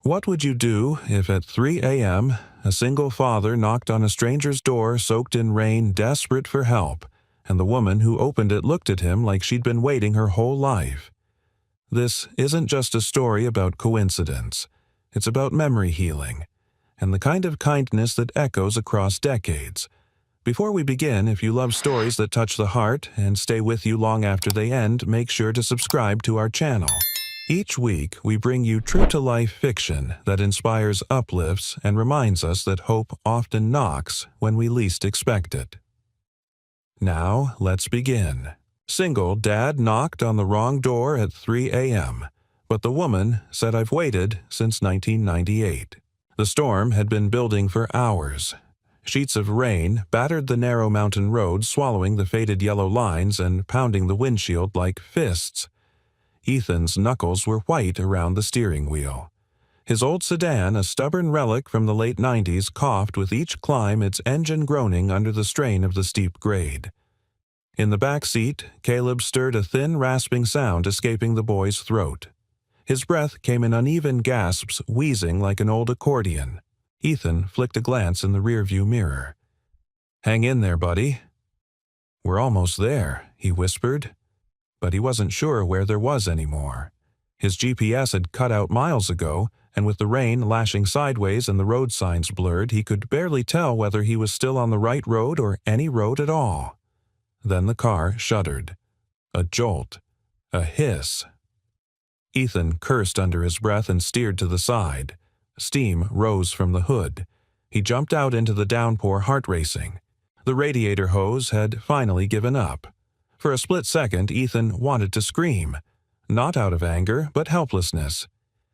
What would you do if at 3 a.m. a single father knocked on a stranger's door soaked in rain, desperate for help, and the woman who opened it looked at him like she'd been waiting her whole life? This isn't just a story about coincidence. It's about memory healing, and the kind of kindness that echoes across decades. Before we begin, if you love stories that touch the heart and stay with you long after they end, make sure to subscribe to our channel. Each week, we bring you true-to-life fiction that inspires, uplifts, and reminds us that hope often knocks when we least expect it. Now, let's begin. Single dad knocked on the wrong door at 3 a.m., but the woman said, "I've waited since 1998. The storm had been building for hours. Sheets of rain battered the narrow mountain road, swallowing the faded yellow lines and pounding the windshield like fists. Ethan's knuckles were white around the steering wheel. His old sedan, a stubborn relic from the late 90s, coughed with each climb, its engine groaning under the strain of the steep grade. In the back seat, Caleb stirred a thin, rasping sound escaping the boy's throat. His breath came in uneven gasps, wheezing like an old accordion. Ethan flicked a glance in the rearview mirror. "Hang in there, buddy." "We're almost there," he whispered. But he wasn't sure where there was any more. His GPS had cut out miles ago, and with the rain lashing sideways and the road signs blurred, he could barely tell whether he was still on the right road or any road at all. Then the car shuddered. A jolt. A hiss. Ethan cursed under his breath and steered to the side. Steam rose from the hood. He jumped out into the downpour, heart racing. The radiator hose had finally given up. For a split second, Ethan wanted to scream. Not out of anger, but helplessness.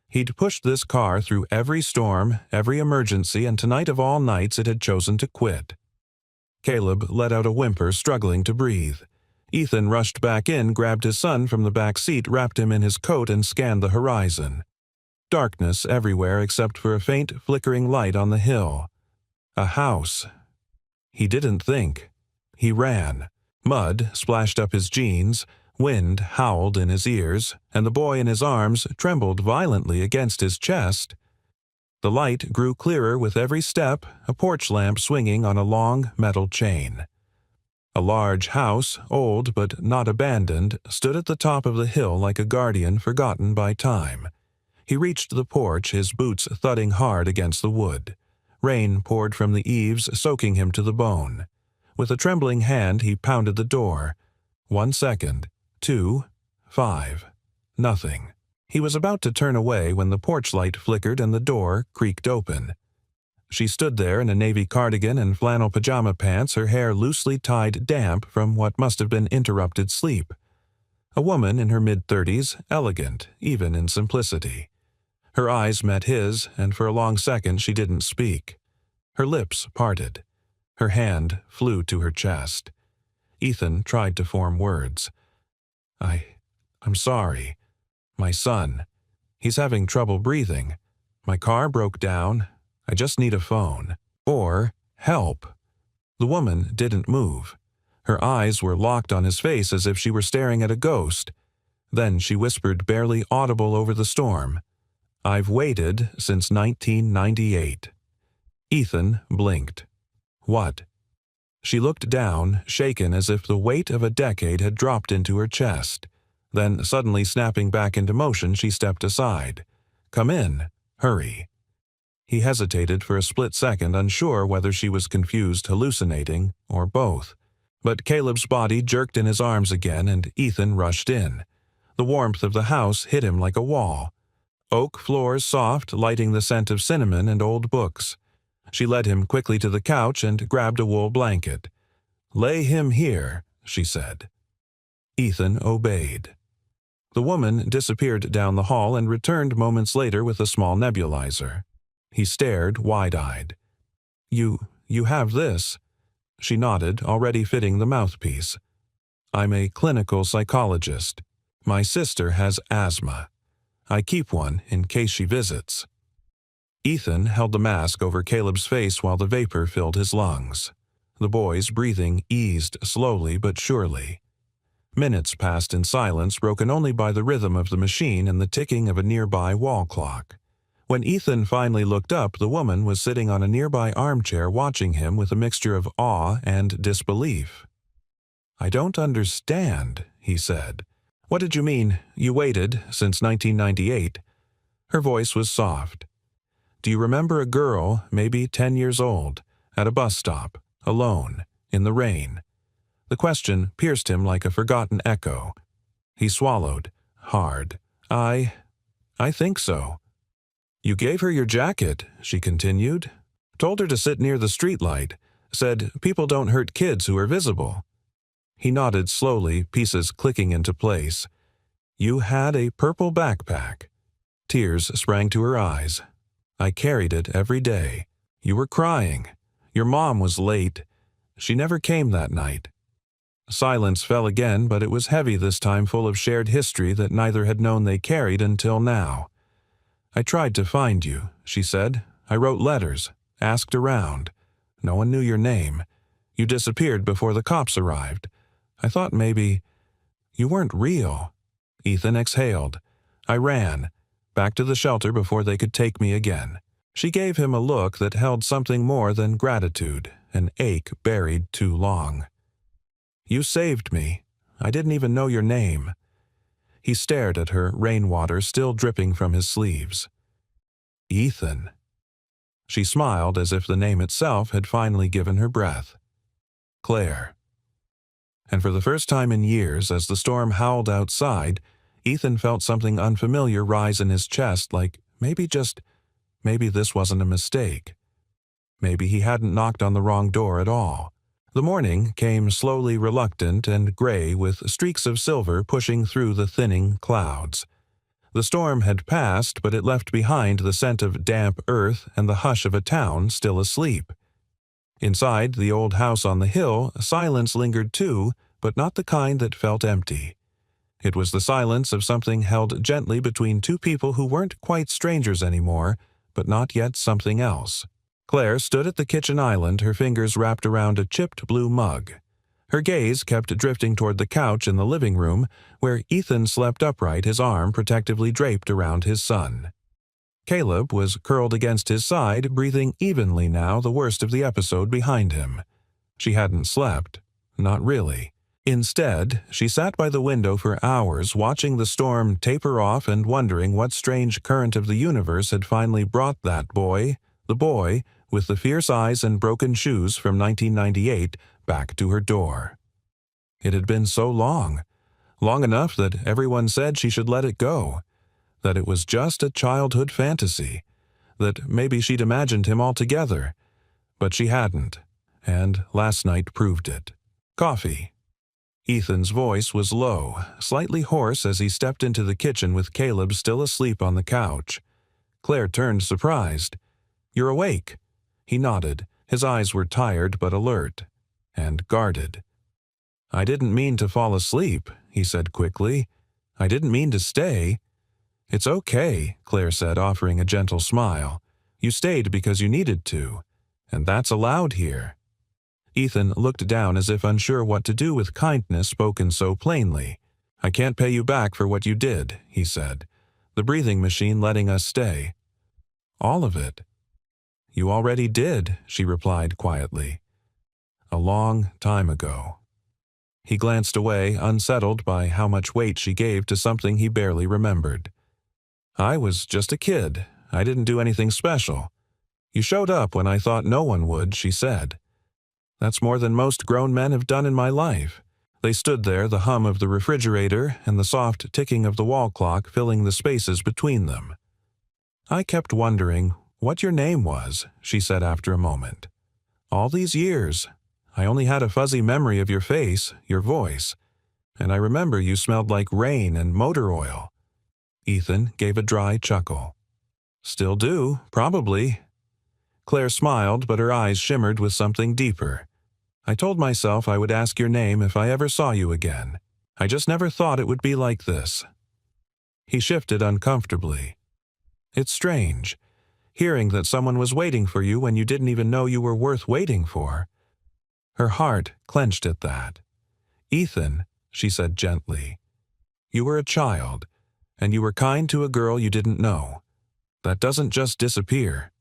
He'd pushed this car through every storm, every emergency, and tonight of all nights it had chosen to quit. Caleb let out a whimper, struggling to breathe. Ethan rushed back in, grabbed his son from the back seat, wrapped him in his coat, and scanned the horizon. Darkness everywhere except for a faint, flickering light on the hill. A house. He didn't think. He ran. Mud splashed up his jeans, wind howled in his ears, and the boy in his arms trembled violently against his chest. The light grew clearer with every step, a porch lamp swinging on a long metal chain. A large house, old but not abandoned, stood at the top of the hill like a guardian forgotten by time. He reached the porch, his boots thudding hard against the wood. Rain poured from the eaves, soaking him to the bone. With a trembling hand, he pounded the door. 1 second, 2, 5, nothing. He was about to turn away when the porch light flickered and the door creaked open. She stood there in a navy cardigan and flannel pajama pants, her hair loosely tied damp from what must have been interrupted sleep. A woman in her mid-30s, elegant, even in simplicity. Her eyes met his, and for a long second she didn't speak. Her lips parted. Her hand flew to her chest. Ethan tried to form words. I'm sorry. My son. He's having trouble breathing. My car broke down. I just need a phone. Or help." The woman didn't move. Her eyes were locked on his face as if she were staring at a ghost. Then she whispered, barely audible over the storm, "I've waited since 1998. Ethan blinked. "What?" She looked down, shaken as if the weight of a decade had dropped into her chest. Then, suddenly snapping back into motion, she stepped aside. "Come in. Hurry." He hesitated for a split second, unsure whether she was confused, hallucinating, or both. But Caleb's body jerked in his arms again, and Ethan rushed in. The warmth of the house hit him like a wall. Oak floors soft, lighting the scent of cinnamon and old books. She led him quickly to the couch and grabbed a wool blanket. "Lay him here," she said. Ethan obeyed. The woman disappeared down the hall and returned moments later with a small nebulizer. He stared, wide-eyed. You have this?" She nodded, already fitting the mouthpiece. "I'm a clinical psychologist. My sister has asthma. I keep one in case she visits." Ethan held the mask over Caleb's face while the vapor filled his lungs. The boy's breathing eased slowly but surely. Minutes passed in silence, broken only by the rhythm of the machine and the ticking of a nearby wall clock. When Ethan finally looked up, the woman was sitting on a nearby armchair watching him with a mixture of awe and disbelief. "I don't understand," he said. "What did you mean, you waited since 1998? Her voice was soft. "Do you remember a girl, maybe 10 years old, at a bus stop, alone, in the rain?" The question pierced him like a forgotten echo. He swallowed, hard. I think so." "You gave her your jacket," she continued. "Told her to sit near the streetlight. Said people don't hurt kids who are visible." He nodded slowly, pieces clicking into place. "You had a purple backpack." Tears sprang to her eyes. "I carried it every day. You were crying. Your mom was late. She never came that night." Silence fell again, but it was heavy this time, full of shared history that neither had known they carried until now. "I tried to find you," she said. "I wrote letters, asked around. No one knew your name. You disappeared before the cops arrived. I thought maybe you weren't real." Ethan exhaled. "I ran, back to the shelter before they could take me again." She gave him a look that held something more than gratitude, an ache buried too long. "You saved me. I didn't even know your name." He stared at her, rainwater still dripping from his sleeves. "Ethan." She smiled as if the name itself had finally given her breath. "Claire." And for the first time in years, as the storm howled outside, Ethan felt something unfamiliar rise in his chest, like maybe this wasn't a mistake. Maybe he hadn't knocked on the wrong door at all. The morning came slowly reluctant and gray, with streaks of silver pushing through the thinning clouds. The storm had passed, but it left behind the scent of damp earth and the hush of a town still asleep. Inside the old house on the hill, silence lingered too, but not the kind that felt empty. It was the silence of something held gently between two people who weren't quite strangers anymore, but not yet something else. Claire stood at the kitchen island, her fingers wrapped around a chipped blue mug. Her gaze kept drifting toward the couch in the living room, where Ethan slept upright, his arm protectively draped around his son. Caleb was curled against his side, breathing evenly now, the worst of the episode behind him. She hadn't slept. Not really. Instead, she sat by the window for hours, watching the storm taper off and wondering what strange current of the universe had finally brought that boy, the boy with the fierce eyes and broken shoes from 1998, back to her door. It had been so long enough that everyone said she should let it go, that it was just a childhood fantasy, that maybe she'd imagined him altogether, but she hadn't, and last night proved it. "Coffee." Ethan's voice was low, slightly hoarse as he stepped into the kitchen with Caleb still asleep on the couch. Claire turned surprised. "You're awake." He nodded. His eyes were tired but alert, and guarded. "I didn't mean to fall asleep," he said quickly. "I didn't mean to stay." "It's okay," Claire said, offering a gentle smile. "You stayed because you needed to, and that's allowed here." Ethan looked down as if unsure what to do with kindness spoken so plainly. "I can't pay you back for what you did," he said. "The breathing machine letting us stay." "All of it." "You already did," she replied quietly. "A long time ago." He glanced away, unsettled by how much weight she gave to something he barely remembered. "I was just a kid. I didn't do anything special. You showed up when I thought no one would," she said. "That's more than most grown men have done in my life." They stood there, the hum of the refrigerator and the soft ticking of the wall clock filling the spaces between them. "I kept wondering what your name was," she said after a moment. "All these years, I only had a fuzzy memory of your face, your voice, and I remember you smelled like rain and motor oil." Ethan gave a dry chuckle. "Still do, probably." Claire smiled, but her eyes shimmered with something deeper. "I told myself I would ask your name if I ever saw you again. I just never thought it would be like this." He shifted uncomfortably. "It's strange, hearing that someone was waiting for you when you didn't even know you were worth waiting for." Her heart clenched at that. "Ethan," she said gently, "you were a child, and you were kind to a girl you didn't know. That doesn't just disappear.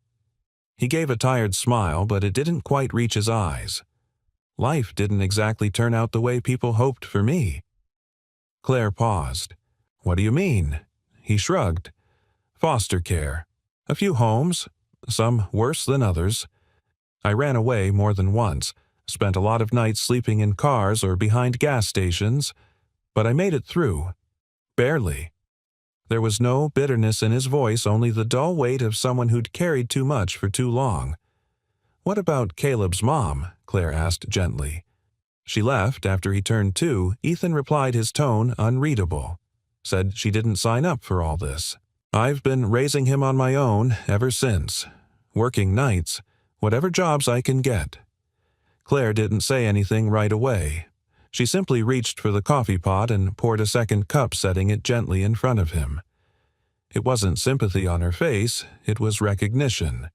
He gave a tired smile, but it didn't quite reach his eyes. Life didn't exactly turn out the way people hoped for me. Claire paused. What do you mean? He shrugged. Foster care. A few homes, some worse than others. I ran away more than once, spent a lot of nights sleeping in cars or behind gas stations, but I made it through. Barely. There was no bitterness in his voice, only the dull weight of someone who'd carried too much for too long. What about Caleb's mom? Claire asked gently. She left after he turned 2. Ethan replied, his tone unreadable. Said she didn't sign up for all this. I've been raising him on my own ever since. Working nights, whatever jobs I can get. Claire didn't say anything right away. She simply reached for the coffee pot and poured a second cup, setting it gently in front of him. It wasn't sympathy on her face, it was recognition.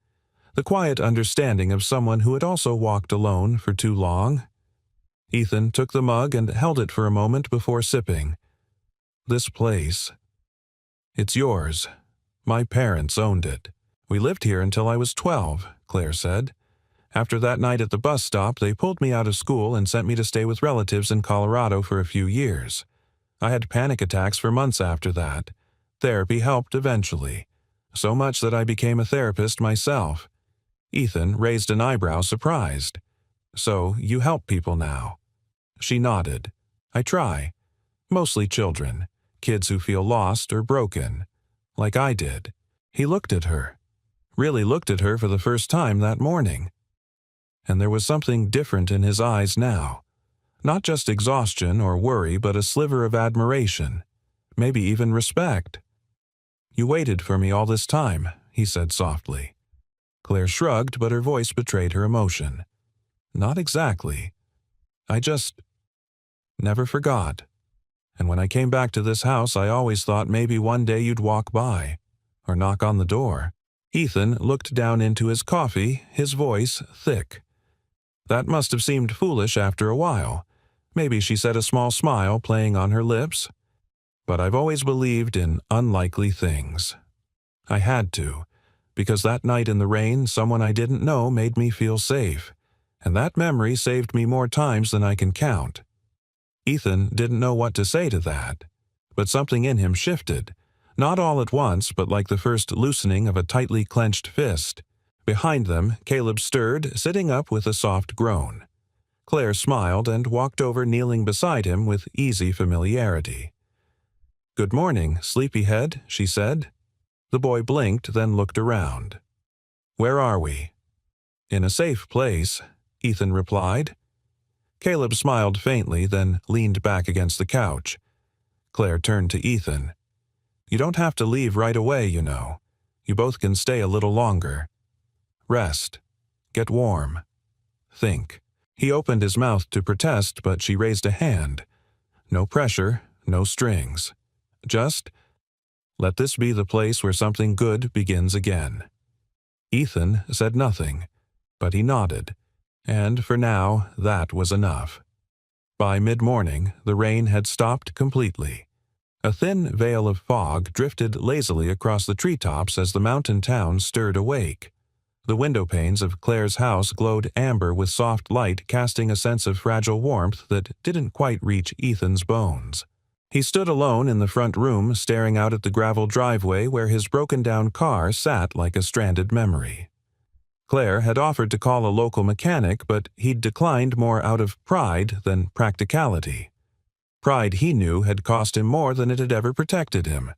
The quiet understanding of someone who had also walked alone for too long. Ethan took the mug and held it for a moment before sipping. This place. It's yours. My parents owned it. We lived here until I was 12, Claire said. After that night at the bus stop, they pulled me out of school and sent me to stay with relatives in Colorado for a few years. I had panic attacks for months after that. Therapy helped eventually. So much that I became a therapist myself. Ethan raised an eyebrow, surprised. So you help people now? She nodded. I try. Mostly children. Kids who feel lost or broken. Like I did. He looked at her. Really looked at her for the first time that morning. And there was something different in his eyes now. Not just exhaustion or worry, but a sliver of admiration. Maybe even respect. You waited for me all this time, he said softly. Claire shrugged, but her voice betrayed her emotion. Not exactly. I just never forgot. And when I came back to this house, I always thought maybe one day you'd walk by, or knock on the door. Ethan looked down into his coffee, his voice thick. That must have seemed foolish after a while. Maybe she said, a small smile playing on her lips. But I've always believed in unlikely things. I had to, because that night in the rain, someone I didn't know made me feel safe, and that memory saved me more times than I can count. Ethan didn't know what to say to that, but something in him shifted, not all at once, but like the first loosening of a tightly clenched fist. Behind them, Caleb stirred, sitting up with a soft groan. Claire smiled and walked over, kneeling beside him with easy familiarity. Good morning, sleepyhead, she said. The boy blinked, then looked around. Where are we? In a safe place, Ethan replied. Caleb smiled faintly, then leaned back against the couch. Claire turned to Ethan. You don't have to leave right away, you know. You both can stay a little longer. Rest. Get warm. Think. He opened his mouth to protest, but she raised a hand. No pressure, no strings. Just, let this be the place where something good begins again. Ethan said nothing, but he nodded, and for now that was enough. By mid-morning, the rain had stopped completely. A thin veil of fog drifted lazily across the treetops as the mountain town stirred awake. The window panes of Claire's house glowed amber with soft light, casting a sense of fragile warmth that didn't quite reach Ethan's bones. He stood alone in the front room, staring out at the gravel driveway where his broken-down car sat like a stranded memory. Claire had offered to call a local mechanic, but he'd declined more out of pride than practicality. Pride, he knew, had cost him more than it had ever protected him.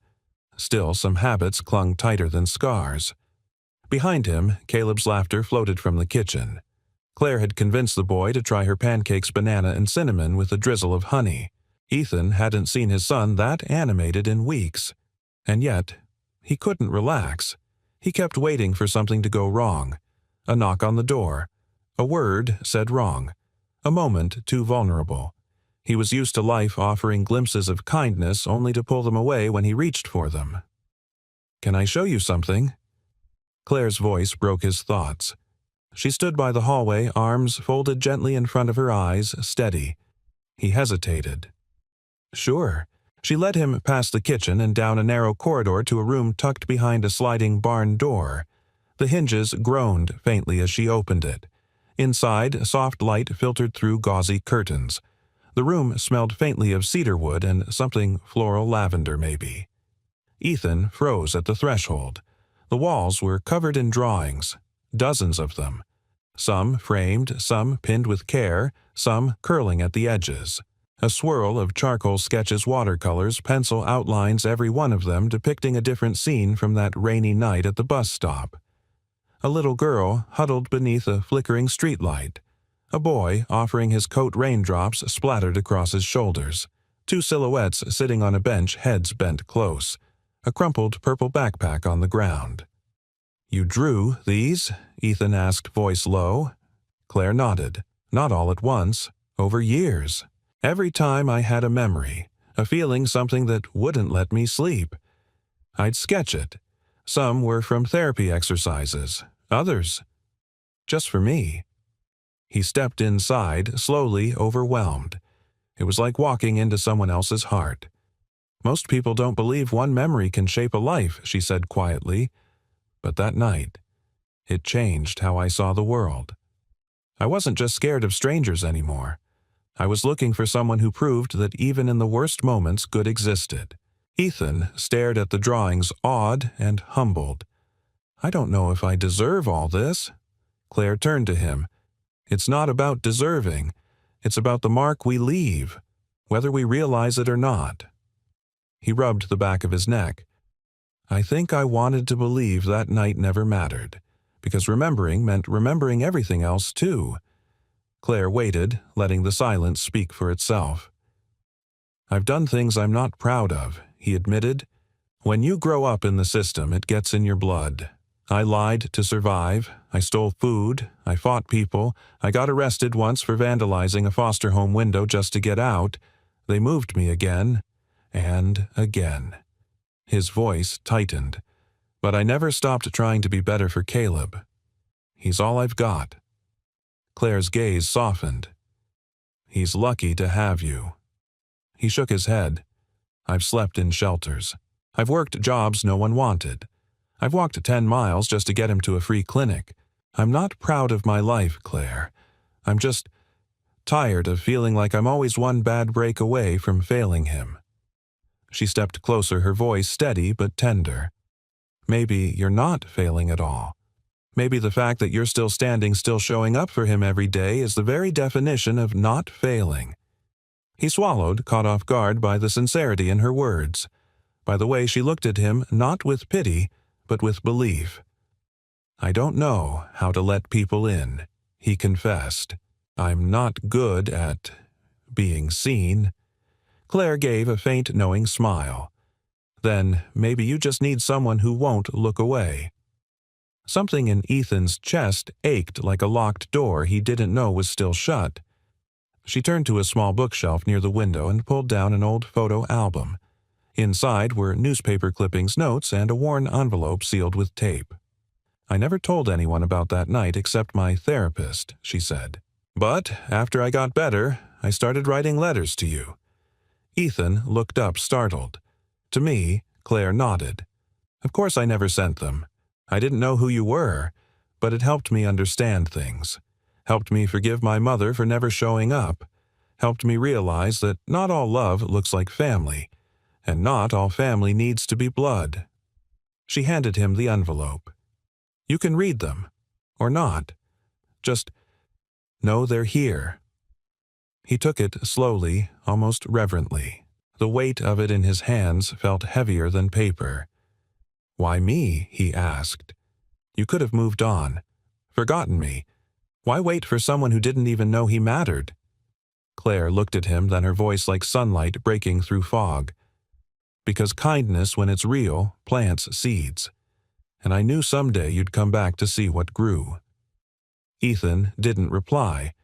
Still, some habits clung tighter than scars. Behind him, Caleb's laughter floated from the kitchen. Claire had convinced the boy to try her pancakes banana and cinnamon with a drizzle of honey. Ethan hadn't seen his son that animated in weeks. And yet, he couldn't relax. He kept waiting for something to go wrong. A knock on the door. A word said wrong. A moment too vulnerable. He was used to life offering glimpses of kindness only to pull them away when he reached for them. Can I show you something? Claire's voice broke his thoughts. She stood by the hallway, arms folded gently in front of her eyes, steady. He hesitated. Sure. She led him past the kitchen and down a narrow corridor to a room tucked behind a sliding barn door. The hinges groaned faintly as she opened it. Inside, soft light filtered through gauzy curtains. The room smelled faintly of cedarwood and something floral lavender, maybe. Ethan froze at the threshold. The walls were covered in drawings, dozens of them. Some framed, some pinned with care, some curling at the edges. A swirl of charcoal sketches, watercolors, pencil outlines, every one of them depicting a different scene from that rainy night at the bus stop. A little girl huddled beneath a flickering streetlight. A boy offering his coat, raindrops splattered across his shoulders. Two silhouettes sitting on a bench, heads bent close. A crumpled purple backpack on the ground. "You drew these?" Ethan asked, voice low. Claire nodded. "Not all at once. Over years. Every time I had a memory, a feeling, something that wouldn't let me sleep. I'd sketch it. Some were from therapy exercises, others just for me." He stepped inside, slowly, overwhelmed. It was like walking into someone else's heart. "Most people don't believe one memory can shape a life," she said quietly. But that night, it changed how I saw the world. I wasn't just scared of strangers anymore. I was looking for someone who proved that even in the worst moments, good existed. Ethan stared at the drawings, awed and humbled. "I don't know if I deserve all this." Claire turned to him. "It's not about deserving. It's about the mark we leave, whether we realize it or not." He rubbed the back of his neck. "I think I wanted to believe that night never mattered, because remembering meant remembering everything else too." Claire waited, letting the silence speak for itself. "I've done things I'm not proud of," he admitted. "When you grow up in the system, it gets in your blood. I lied to survive. I stole food. I fought people. I got arrested once for vandalizing a foster home window just to get out. They moved me again and again." His voice tightened. "But I never stopped trying to be better for Caleb. He's all I've got." Claire's gaze softened. "He's lucky to have you." He shook his head. "I've slept in shelters. I've worked jobs no one wanted. I've walked 10 miles just to get him to a free clinic. I'm not proud of my life, Claire. I'm just tired of feeling like I'm always one bad break away from failing him." She stepped closer, her voice steady but tender. "Maybe you're not failing at all. Maybe the fact that you're still standing, still showing up for him every day is the very definition of not failing." He swallowed, caught off guard by the sincerity in her words, by the way she looked at him, not with pity, but with belief. "I don't know how to let people in," he confessed. "I'm not good at being seen." Claire gave a faint, knowing smile. "Then maybe you just need someone who won't look away." Something in Ethan's chest ached like a locked door he didn't know was still shut. She turned to a small bookshelf near the window and pulled down an old photo album. Inside were newspaper clippings, notes, and a worn envelope sealed with tape. "I never told anyone about that night except my therapist," she said. "But after I got better, I started writing letters to you." Ethan looked up, startled. To me, Claire nodded. "Of course I never sent them. I didn't know who you were, but it helped me understand things. Helped me forgive my mother for never showing up. Helped me realize that not all love looks like family, and not all family needs to be blood." She handed him the envelope. "You can read them, or not. Just know they're here." He took it slowly, almost reverently. The weight of it in his hands felt heavier than paper. "Why me?" he asked. "You could have moved on. Forgotten me. Why wait for someone who didn't even know he mattered?" Claire looked at him, then her voice like sunlight breaking through fog. "Because kindness, when it's real, plants seeds. And I knew someday you'd come back to see what grew." Ethan didn't reply,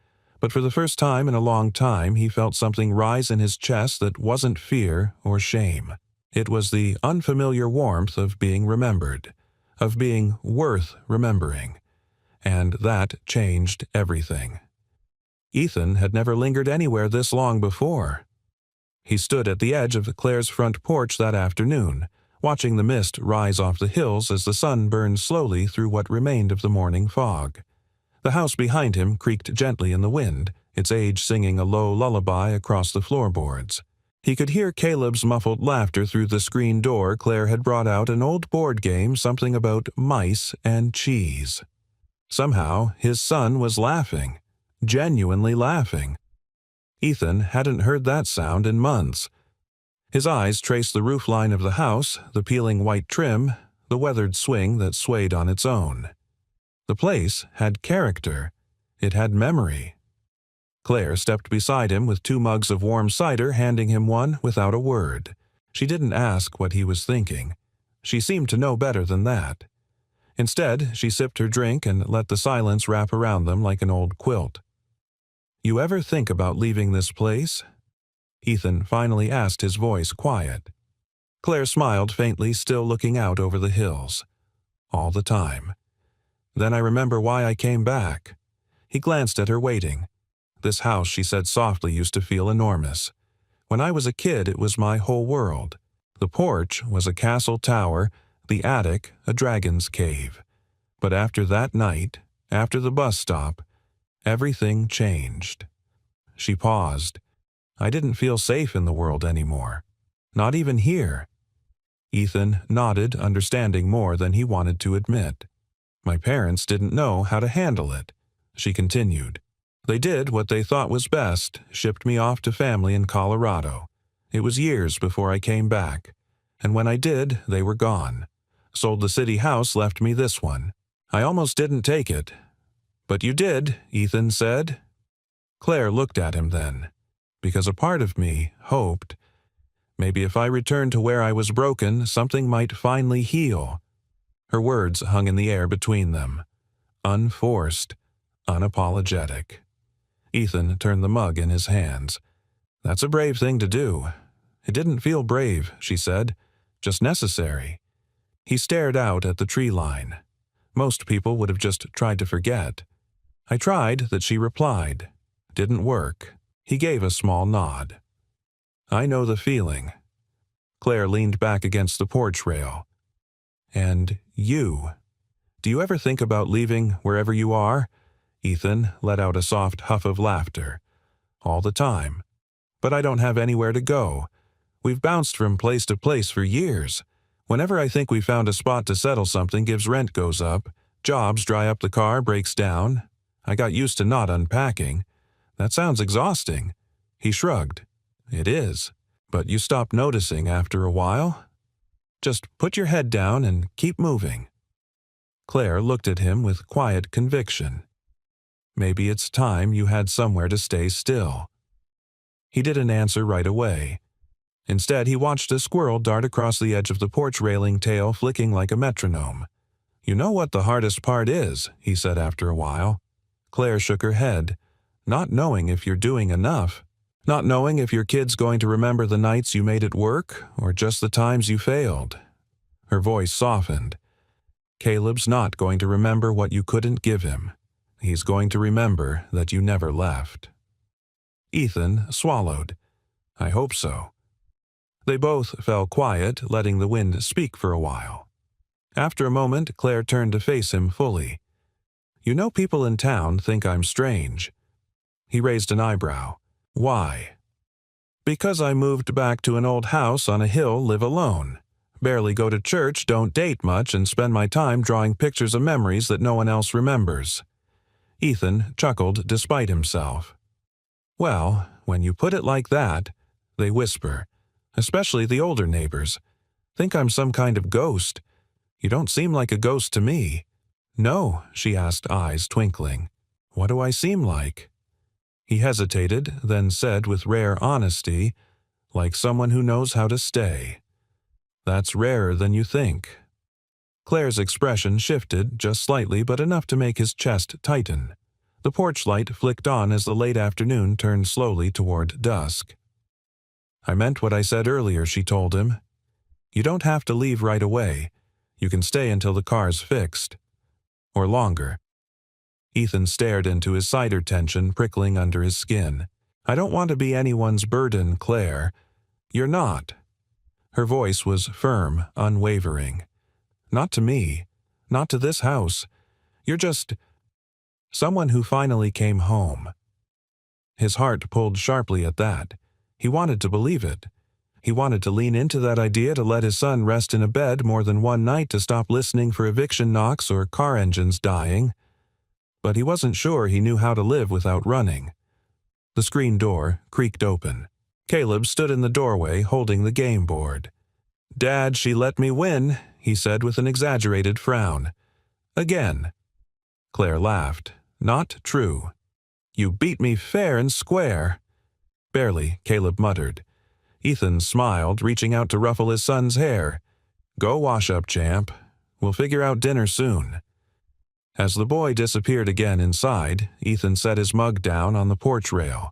but for the first time in a long time he felt something rise in his chest that wasn't fear or shame. It was the unfamiliar warmth of being remembered, of being worth remembering. And that changed everything. Ethan had never lingered anywhere this long before. He stood at the edge of Claire's front porch that afternoon, watching the mist rise off the hills as the sun burned slowly through what remained of the morning fog. The house behind him creaked gently in the wind, its age singing a low lullaby across the floorboards. He could hear Caleb's muffled laughter through the screen door. Claire had brought out an old board game, something about mice and cheese. Somehow, his son was laughing, genuinely laughing. Ethan hadn't heard that sound in months. His eyes traced the roofline of the house, the peeling white trim, the weathered swing that swayed on its own. The place had character. It had memory. Claire stepped beside him with 2 mugs of warm cider, handing him one without a word. She didn't ask what he was thinking. She seemed to know better than that. Instead, she sipped her drink and let the silence wrap around them like an old quilt. "You ever think about leaving this place?" Ethan finally asked, his voice quiet. Claire smiled faintly, still looking out over the hills. "All the time. Then I remember why I came back." He glanced at her, waiting. "This house," she said softly, "used to feel enormous. When I was a kid, it was my whole world. The porch was a castle tower, the attic a dragon's cave. But after that night, after the bus stop, everything changed." She paused. "I didn't feel safe in the world anymore. Not even here." Ethan nodded, understanding more than he wanted to admit. "My parents didn't know how to handle it," she continued. "They did what they thought was best, shipped me off to family in Colorado. It was years before I came back. And when I did, they were gone. Sold the city house, left me this one. I almost didn't take it." "But you did," Ethan said. Claire looked at him then, because a part of me hoped maybe if I returned to where I was broken, something might finally heal. Her words hung in the air between them. Unforced, unapologetic. Ethan turned the mug in his hands. "That's a brave thing to do." "It didn't feel brave," she said. "Just necessary." He stared out at the tree line. Most people would have just tried to forget. "I tried," that she replied. "Didn't work." He gave a small nod. "I know the feeling." Claire leaned back against the porch rail. "And you? Do you ever think about leaving wherever you are?" Ethan let out a soft huff of laughter. "All the time. But I don't have anywhere to go. We've bounced from place to place for years. Whenever I think we found a spot to settle, something gives, rent goes up, jobs dry up, the car breaks down. I got used to not unpacking. That sounds exhausting." He shrugged. "It is. But you stop noticing after a while. Just put your head down and keep moving." Claire looked at him with quiet conviction. "Maybe it's time you had somewhere to stay still." He didn't answer right away. Instead, he watched a squirrel dart across the edge of the porch railing, tail flicking like a metronome. "You know what the hardest part is," he said after a while. Claire shook her head. "Not knowing if you're doing enough. Not knowing if your kid's going to remember the nights you made it work or just the times you failed." Her voice softened. "Caleb's not going to remember what you couldn't give him. He's going to remember that you never left." Ethan swallowed. "I hope so." They both fell quiet, letting the wind speak for a while. After a moment, Claire turned to face him fully. "You know, people in town think I'm strange." He raised an eyebrow. "Why?" "Because I moved back to an old house on a hill, live alone. Barely go to church, don't date much, and spend my time drawing pictures of memories that no one else remembers." Ethan chuckled despite himself. "Well, when you put it like that," they whisper, "especially the older neighbors, think I'm some kind of ghost. You don't seem like a ghost to me." "No," she asked, eyes twinkling. "What do I seem like?" He hesitated, then said with rare honesty, "Like someone who knows how to stay." "That's rarer than you think." Claire's expression shifted, just slightly, but enough to make his chest tighten. The porch light flicked on as the late afternoon turned slowly toward dusk. "I meant what I said earlier," she told him. "You don't have to leave right away. You can stay until the car's fixed. Or longer." Ethan stared into his cider, tension prickling under his skin. "I don't want to be anyone's burden, Claire. You're not." Her voice was firm, unwavering. "Not to me. Not to this house. You're just someone who finally came home." His heart pulled sharply at that. He wanted to believe it. He wanted to lean into that idea to let his son rest in a bed more than one night to stop listening for eviction knocks or car engines dying. But he wasn't sure he knew how to live without running. The screen door creaked open. Caleb stood in the doorway holding the game board. "Dad, she let me win," he said with an exaggerated frown. "Again." Claire laughed. "Not true." "You beat me fair and square." "Barely," Caleb muttered. Ethan smiled, reaching out to ruffle his son's hair. "Go wash up, champ. We'll figure out dinner soon." As the boy disappeared again inside, Ethan set his mug down on the porch rail.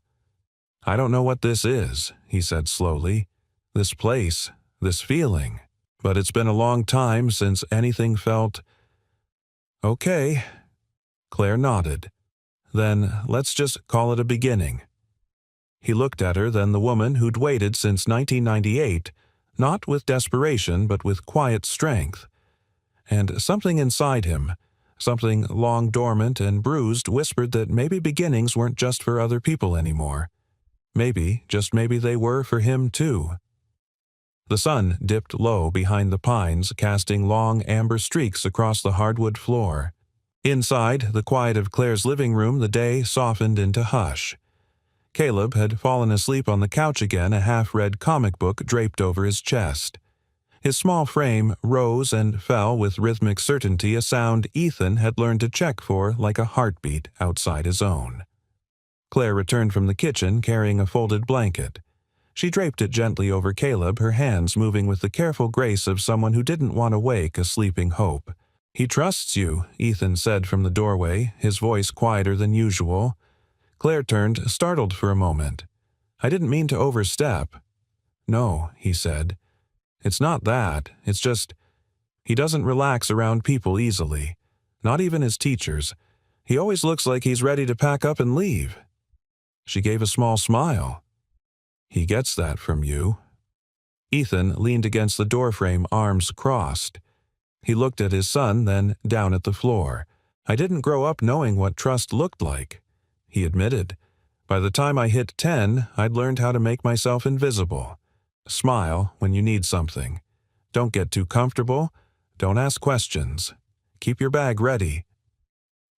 "I don't know what this is," he said slowly. "This place, this feeling. But it's been a long time since anything felt—" "Okay." Claire nodded. "Then let's just call it a beginning." He looked at her, then the woman who'd waited since 1998, not with desperation but with quiet strength. And something inside him, something long dormant and bruised, whispered that maybe beginnings weren't just for other people anymore. Maybe, just maybe they were for him too. The sun dipped low behind the pines, casting long amber streaks across the hardwood floor. Inside the quiet of Claire's living room, the day softened into hush. Caleb had fallen asleep on the couch again, a half-read comic book draped over his chest. His small frame rose and fell with rhythmic certainty, a sound Ethan had learned to check for like a heartbeat outside his own. Claire returned from the kitchen carrying a folded blanket. She draped it gently over Caleb, her hands moving with the careful grace of someone who didn't want to wake a sleeping hope. "He trusts you," Ethan said from the doorway, his voice quieter than usual. Claire turned, startled for a moment. "I didn't mean to overstep." "No," he said. "It's not that. It's just, he doesn't relax around people easily. Not even his teachers. He always looks like he's ready to pack up and leave." She gave a small smile. "He gets that from you." Ethan leaned against the doorframe, arms crossed. He looked at his son, then down at the floor. "I didn't grow up knowing what trust looked like," he admitted. "By the time I hit 10, I'd learned how to make myself invisible. Smile when you need something. Don't get too comfortable. Don't ask questions. Keep your bag ready."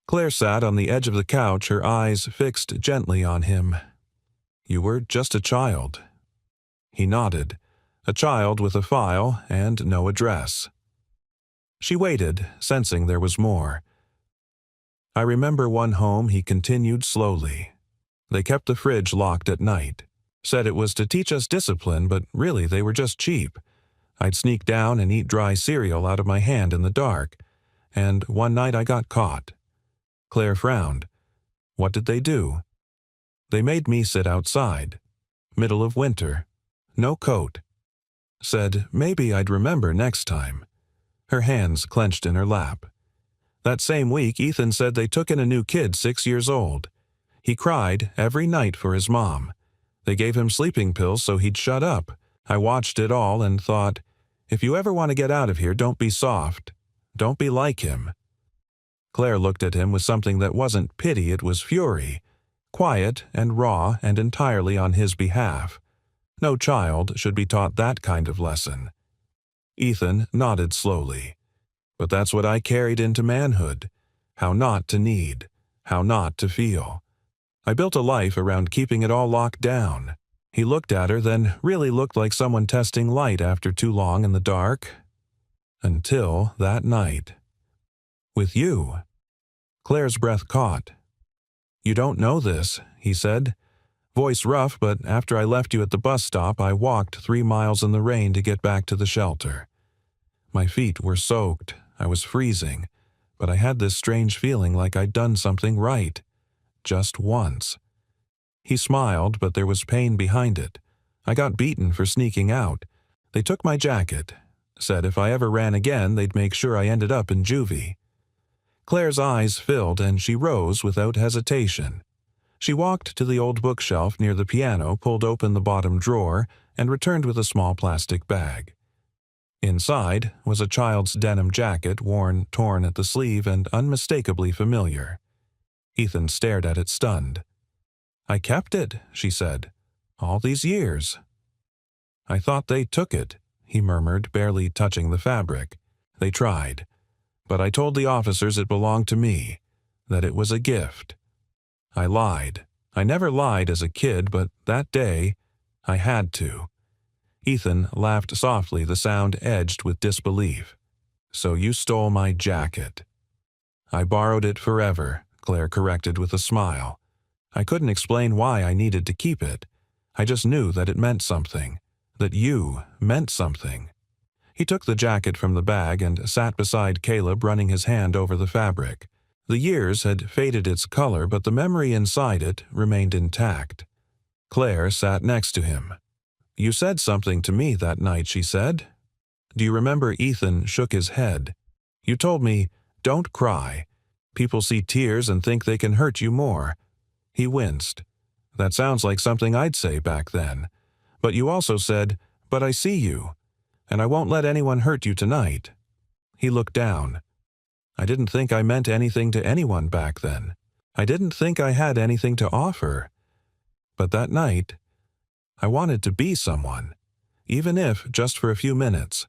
Claire sat on the edge of the couch, her eyes fixed gently on him. "You were just a child." He nodded. A child with a file and no address. She waited, sensing there was more. "I remember one home," he continued slowly. "They kept the fridge locked at night. Said it was to teach us discipline, but really they were just cheap. I'd sneak down and eat dry cereal out of my hand in the dark. And one night I got caught." Claire frowned. "What did they do?" "They made me sit outside. Middle of winter. No coat. Said maybe I'd remember next time." Her hands clenched in her lap. That same week, Ethan said they took in a new kid 6 years old. He cried every night for his mom. They gave him sleeping pills so he'd shut up. I watched it all and thought, if you ever want to get out of here, don't be soft. Don't be like him. Claire looked at him with something that wasn't pity, it was fury. Quiet and raw and entirely on his behalf. No child should be taught that kind of lesson. Ethan nodded slowly. But that's what I carried into manhood. How not to need. How not to feel. I built a life around keeping it all locked down. He looked at her, then really looked like someone testing light after too long in the dark. Until that night. With you. Claire's breath caught. "You don't know this," he said. Voice rough, but after I left you at the bus stop, I walked 3 miles in the rain to get back to the shelter. My feet were soaked. I was freezing. But I had this strange feeling like I'd done something right. Just once. He smiled, but there was pain behind it. I got beaten for sneaking out. They took my jacket. Said if I ever ran again, they'd make sure I ended up in juvie. Claire's eyes filled, and she rose without hesitation. She walked to the old bookshelf near the piano, pulled open the bottom drawer, and returned with a small plastic bag. Inside was a child's denim jacket, worn, torn at the sleeve, and unmistakably familiar. Ethan stared at it stunned. "I kept it," she said. "All these years." "I thought they took it," he murmured, barely touching the fabric. "They tried. But I told the officers it belonged to me, that it was a gift. I lied. I never lied as a kid, but that day, I had to." Ethan laughed softly, the sound edged with disbelief. "So you stole my jacket." "I borrowed it forever," Claire corrected with a smile. "I couldn't explain why I needed to keep it. I just knew that it meant something, that you meant something." He took the jacket from the bag and sat beside Caleb, running his hand over the fabric. The years had faded its color, but the memory inside it remained intact. Claire sat next to him. "You said something to me that night," she said. "Do you remember?" Ethan shook his head. "You told me, 'Don't cry. People see tears and think they can hurt you more.'" He winced. "That sounds like something I'd say back then. But you also said, 'But I see you, and I won't let anyone hurt you tonight.'" He looked down. "I didn't think I meant anything to anyone back then. I didn't think I had anything to offer. But that night, I wanted to be someone, even if just for a few minutes."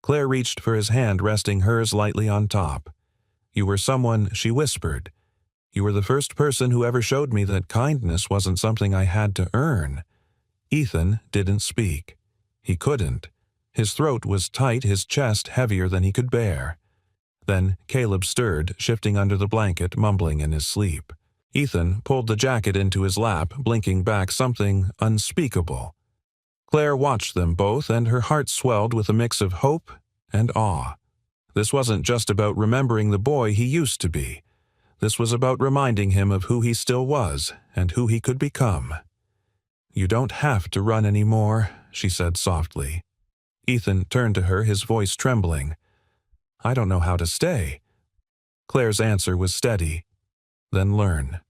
Claire reached for his hand, resting hers lightly on top. "You were someone," she whispered. "You were the first person who ever showed me that kindness wasn't something I had to earn." Ethan didn't speak. He couldn't. His throat was tight, his chest heavier than he could bear. Then Caleb stirred, shifting under the blanket, mumbling in his sleep. Ethan pulled the jacket into his lap, blinking back something unspeakable. Claire watched them both, and her heart swelled with a mix of hope and awe. This wasn't just about remembering the boy he used to be. This was about reminding him of who he still was and who he could become. "You don't have to run anymore," she said softly. Ethan turned to her, his voice trembling. "I don't know how to stay." Claire's answer was steady. "Then learn.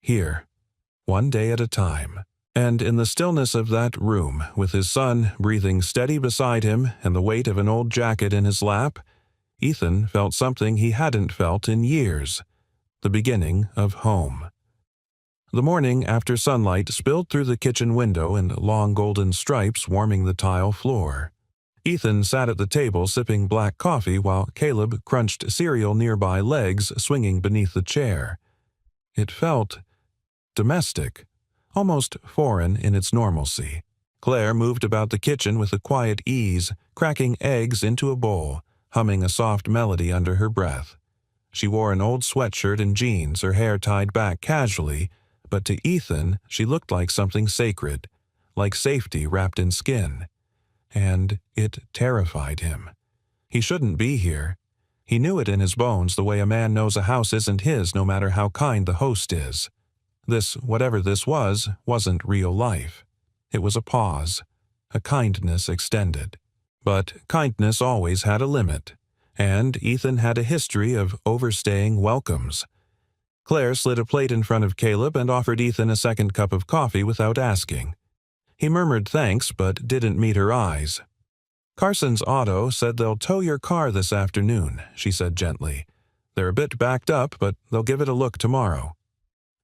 Here, one day at a time." And in the stillness of that room, with his son breathing steady beside him and the weight of an old jacket in his lap, Ethan felt something he hadn't felt in years, the beginning of home. The morning after sunlight spilled through the kitchen window in long golden stripes, warming the tile floor. Ethan sat at the table sipping black coffee while Caleb crunched cereal nearby, legs swinging beneath the chair. It felt domestic, almost foreign in its normalcy. Claire moved about the kitchen with a quiet ease, cracking eggs into a bowl, humming a soft melody under her breath. She wore an old sweatshirt and jeans, her hair tied back casually, but to Ethan she looked like something sacred, like safety wrapped in skin. And it terrified him. He shouldn't be here. He knew it in his bones, the way a man knows a house isn't his no matter how kind the host is. This, whatever this was, wasn't real life. It was a pause, a kindness extended. But kindness always had a limit, and Ethan had a history of overstaying welcomes. Claire slid a plate in front of Caleb and offered Ethan a second cup of coffee without asking. He murmured thanks, but didn't meet her eyes. "Carson's Auto said they'll tow your car this afternoon," she said gently. "They're a bit backed up, but they'll give it a look tomorrow."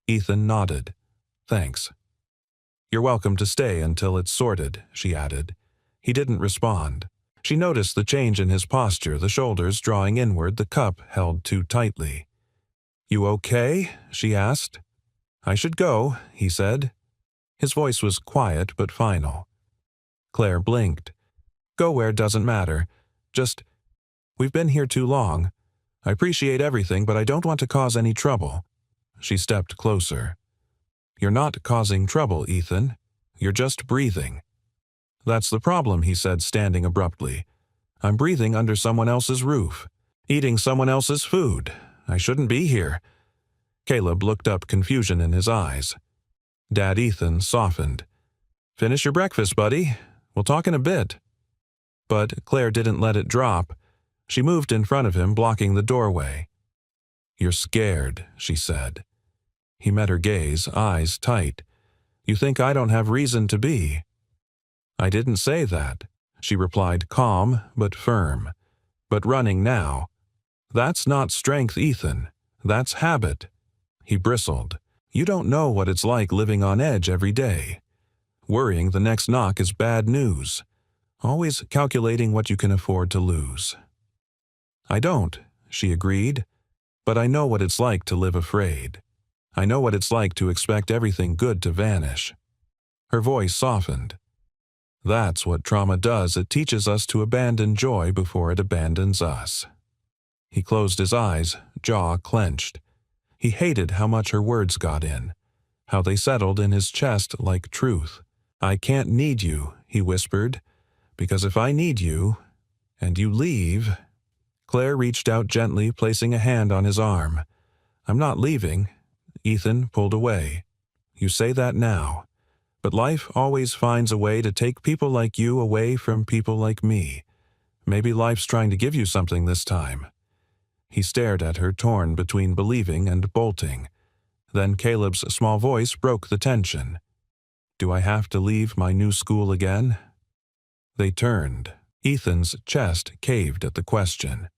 Ethan nodded. "Thanks." "You're welcome to stay until it's sorted," she added. He didn't respond. She noticed the change in his posture, the shoulders drawing inward, the cup held too tightly. "You okay?" she asked. "I should go," he said. His voice was quiet but final. Claire blinked. "Go where doesn't matter. Just, we've been here too long. I appreciate everything, but I don't want to cause any trouble." She stepped closer. "You're not causing trouble, Ethan. You're just breathing." "That's the problem," he said, standing abruptly. "I'm breathing under someone else's roof, eating someone else's food. I shouldn't be here." Caleb looked up, confusion in his eyes. Dad Ethan softened. "Finish your breakfast, buddy. We'll talk in a bit." But Claire didn't let it drop. She moved in front of him, blocking the doorway. "You're scared," she said. He met her gaze, eyes tight. "You think I don't have reason to be?" "I didn't say that," she replied, calm but firm. "But running now. That's not strength, Ethan. That's habit." He bristled. "You don't know what it's like living on edge every day. Worrying the next knock is bad news. Always calculating what you can afford to lose." "I don't," she agreed. "But I know what it's like to live afraid. I know what it's like to expect everything good to vanish." Her voice softened. "That's what trauma does. It teaches us to abandon joy before it abandons us." He closed his eyes, jaw clenched. He hated how much her words got in, how they settled in his chest like truth. "I can't need you," he whispered, "because if I need you, and you leave—" Claire reached out gently, placing a hand on his arm. "I'm not leaving." Ethan pulled away. "You say that now. But life always finds a way to take people like you away from people like me. Maybe life's trying to give you something this time." He stared at her, torn between believing and bolting. Then Caleb's small voice broke the tension. "Do I have to leave my new school again?" They turned. Ethan's chest caved at the question.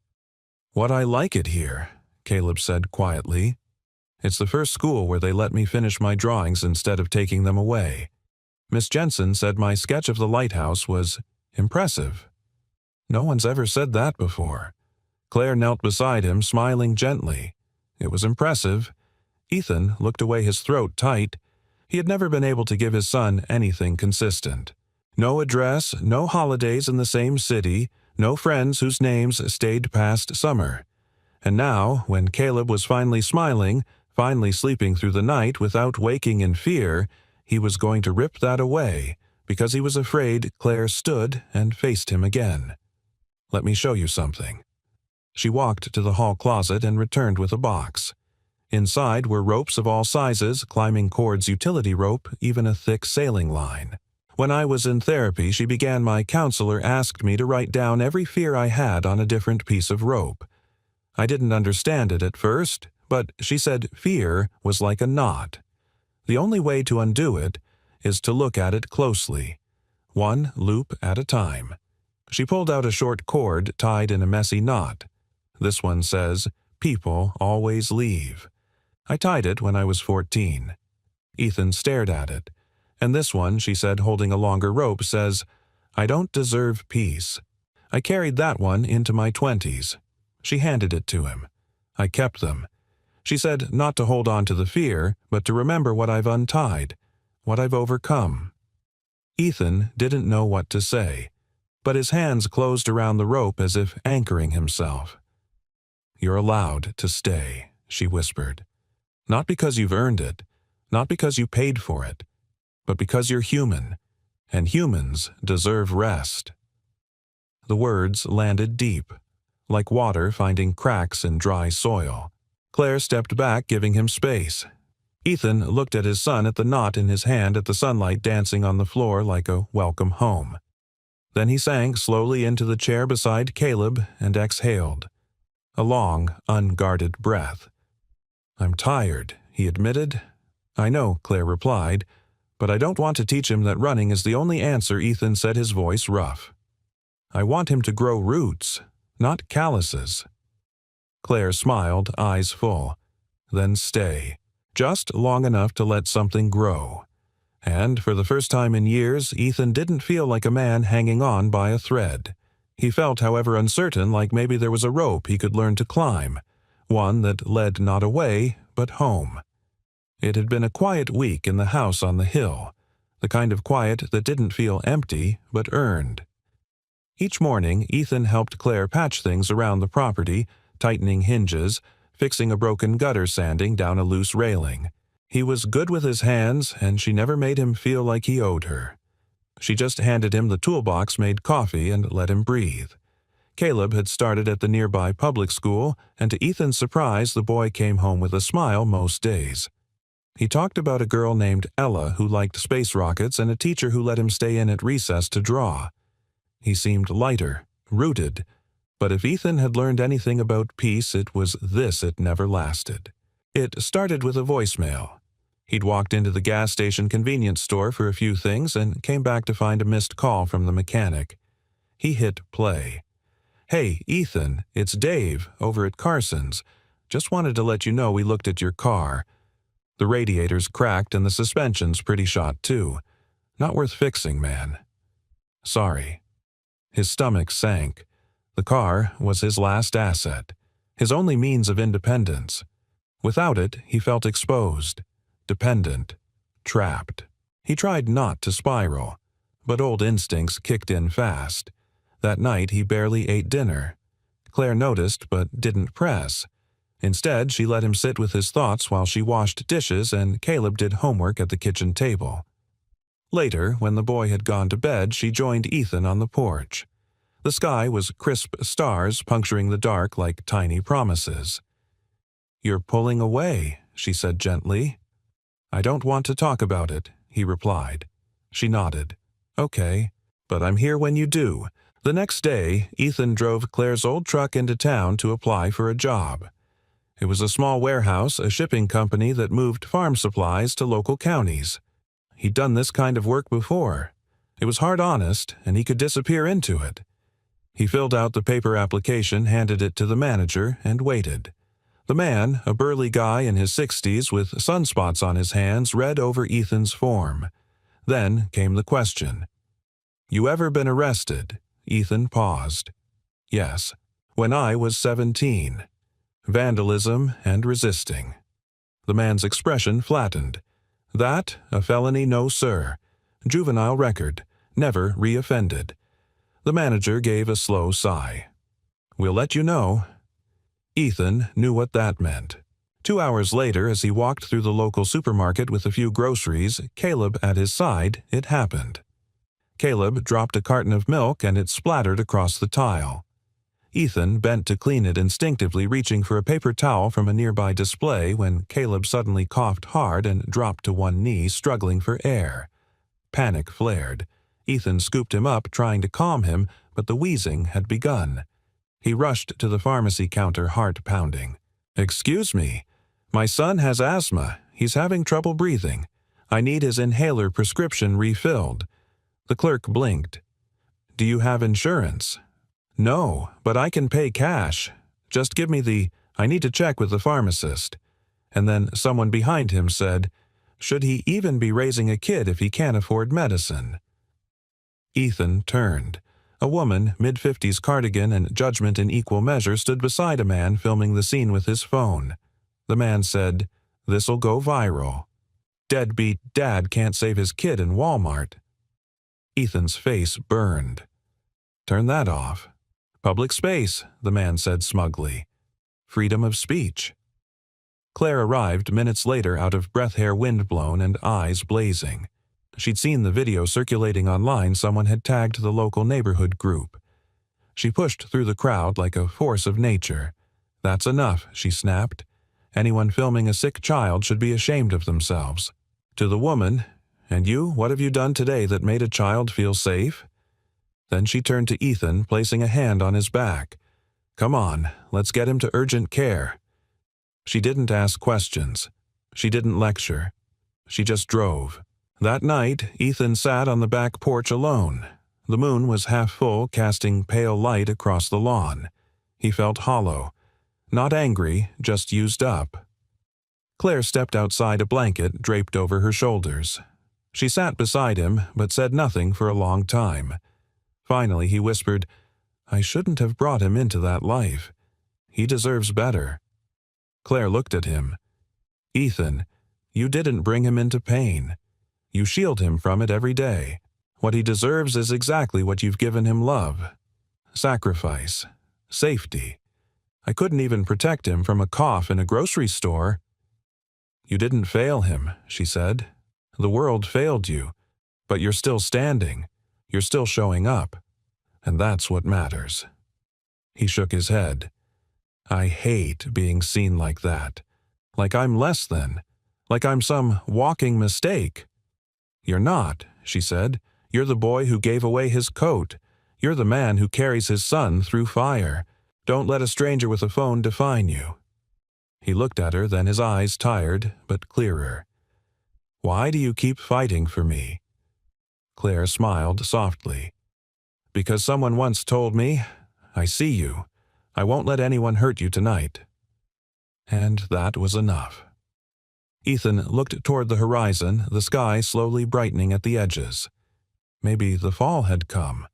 "What I like it here," Caleb said quietly. "It's the first school where they let me finish my drawings instead of taking them away. Miss Jensen said my sketch of the lighthouse was impressive. No one's ever said that before." Claire knelt beside him, smiling gently. It was impressive. Ethan looked away, his throat tight. He had never been able to give his son anything consistent. No address, no holidays in the same city, no friends whose names stayed past summer. And now, when Caleb was finally smiling, finally sleeping through the night without waking in fear, he was going to rip that away, because he was afraid Claire stood and faced him again. "Let me show you something." She walked to the hall closet and returned with a box. Inside were ropes of all sizes, climbing cords, utility rope, even a thick sailing line. "When I was in therapy, she began, my counselor asked me to write down every fear I had on a different piece of rope. I didn't understand it at first, but she said fear was like a knot. The only way to undo it is to look at it closely, one loop at a time." She pulled out a short cord tied in a messy knot. "This one says, 'People always leave.' I tied it when I was 14. Ethan stared at it. "And this one," she said, holding a longer rope, says, 'I don't deserve peace.' I carried that one into my 20s. She handed it to him. I kept them. She said not to hold on to the fear, but to remember what I've untied, what I've overcome." Ethan didn't know what to say, but his hands closed around the rope as if anchoring himself. "You're allowed to stay," she whispered. "Not because you've earned it, not because you paid for it, but because you're human, and humans deserve rest." The words landed deep, like water finding cracks in dry soil. Claire stepped back, giving him space. Ethan looked at his son, at the knot in his hand, at the sunlight dancing on the floor like a welcome home. Then he sank slowly into the chair beside Caleb and exhaled. A long, unguarded breath. "I'm tired," he admitted. "I know," Claire replied, "but I don't want to teach him that running is the only answer." Ethan said, his voice rough. "I want him to grow roots, not calluses." Claire smiled, eyes full. "Then stay, just long enough to let something grow." And for the first time in years, Ethan didn't feel like a man hanging on by a thread. He felt, however uncertain, like maybe there was a rope he could learn to climb, one that led not away, but home. It had been a quiet week in the house on the hill, the kind of quiet that didn't feel empty, but earned. Each morning, Ethan helped Claire patch things around the property, tightening hinges, fixing a broken gutter, sanding down a loose railing. He was good with his hands, and she never made him feel like he owed her. She just handed him the toolbox, made coffee, and let him breathe. Caleb had started at the nearby public school, and to Ethan's surprise, the boy came home with a smile most days. He talked about a girl named Ella who liked space rockets and a teacher who let him stay in at recess to draw. He seemed lighter, rooted, but if Ethan had learned anything about peace, it was this: it never lasted. It started with a voicemail. He'd walked into the gas station convenience store for a few things and came back to find a missed call from the mechanic. He hit play. "Hey, Ethan, it's Dave, over at Carson's. Just wanted to let you know we looked at your car. The radiator's cracked and the suspension's pretty shot too. Not worth fixing, man. Sorry." His stomach sank. The car was his last asset, his only means of independence. Without it, he felt exposed, dependent, trapped. He tried not to spiral, but old instincts kicked in fast. That night he barely ate dinner. Claire noticed but didn't press. Instead, she let him sit with his thoughts while she washed dishes and Caleb did homework at the kitchen table. Later, when the boy had gone to bed, she joined Ethan on the porch. The sky was crisp stars puncturing the dark like tiny promises. "You're pulling away," she said gently. "I don't want to talk about it," he replied. She nodded. "Okay, but I'm here when you do." The next day, Ethan drove Claire's old truck into town to apply for a job. It was a small warehouse, a shipping company that moved farm supplies to local counties. He'd done this kind of work before. It was hard honest, and he could disappear into it. He filled out the paper application, handed it to the manager, and waited. The man, a burly guy in his 60s with sunspots on his hands, read over Ethan's form. Then came the question. "You ever been arrested?" Ethan paused. "Yes. When I was 17. Vandalism and resisting." The man's expression flattened. "That, a felony, no sir. Juvenile record. Never reoffended." The manager gave a slow sigh. "We'll let you know." Ethan knew what that meant. 2 hours later, as he walked through the local supermarket with a few groceries, Caleb at his side, it happened. Caleb dropped a carton of milk and it splattered across the tile. Ethan bent to clean it, instinctively reaching for a paper towel from a nearby display when Caleb suddenly coughed hard and dropped to one knee, struggling for air. Panic flared. Ethan scooped him up, trying to calm him, but the wheezing had begun. He rushed to the pharmacy counter, heart pounding. "Excuse me. My son has asthma. He's having trouble breathing. I need his inhaler prescription refilled." The clerk blinked. "Do you have insurance?" "No, but I can pay cash. Just give me I need to check with the pharmacist." And then someone behind him said, "Should he even be raising a kid if he can't afford medicine?" Ethan turned. A woman, mid-50s cardigan and judgment in equal measure, stood beside a man filming the scene with his phone. The man said, "This'll go viral. Deadbeat dad can't save his kid in Walmart." Ethan's face burned. "Turn that off." "Public space," the man said smugly. "Freedom of speech." Claire arrived minutes later, out of breath, hair wind-blown and eyes blazing. She'd seen the video circulating online. Someone had tagged the local neighborhood group. She pushed through the crowd like a force of nature. "That's enough," she snapped. "Anyone filming a sick child should be ashamed of themselves." To the woman, "And you, what have you done today that made a child feel safe?" Then she turned to Ethan, placing a hand on his back. "Come on, let's get him to urgent care." She didn't ask questions. She didn't lecture. She just drove. That night, Ethan sat on the back porch alone. The moon was half full, casting pale light across the lawn. He felt hollow. Not angry, just used up. Claire stepped outside, a blanket draped over her shoulders. She sat beside him, but said nothing for a long time. Finally, he whispered, "I shouldn't have brought him into that life. He deserves better." Claire looked at him. "Ethan, you didn't bring him into pain. You shield him from it every day. What he deserves is exactly what you've given him: love, sacrifice, safety. I couldn't even protect him from a cough in a grocery store." "You didn't fail him," she said. "The world failed you, but you're still standing. You're still showing up. And that's what matters." He shook his head. "I hate being seen like that. Like I'm less than. Like I'm some walking mistake." "You're not," she said. "You're the boy who gave away his coat. You're the man who carries his son through fire. Don't let a stranger with a phone define you." He looked at her, then his eyes tired but clearer. "Why do you keep fighting for me?" Claire smiled softly. "Because someone once told me, 'I see you. I won't let anyone hurt you tonight.'" And that was enough. Ethan looked toward the horizon, the sky slowly brightening at the edges. Maybe the fall had come.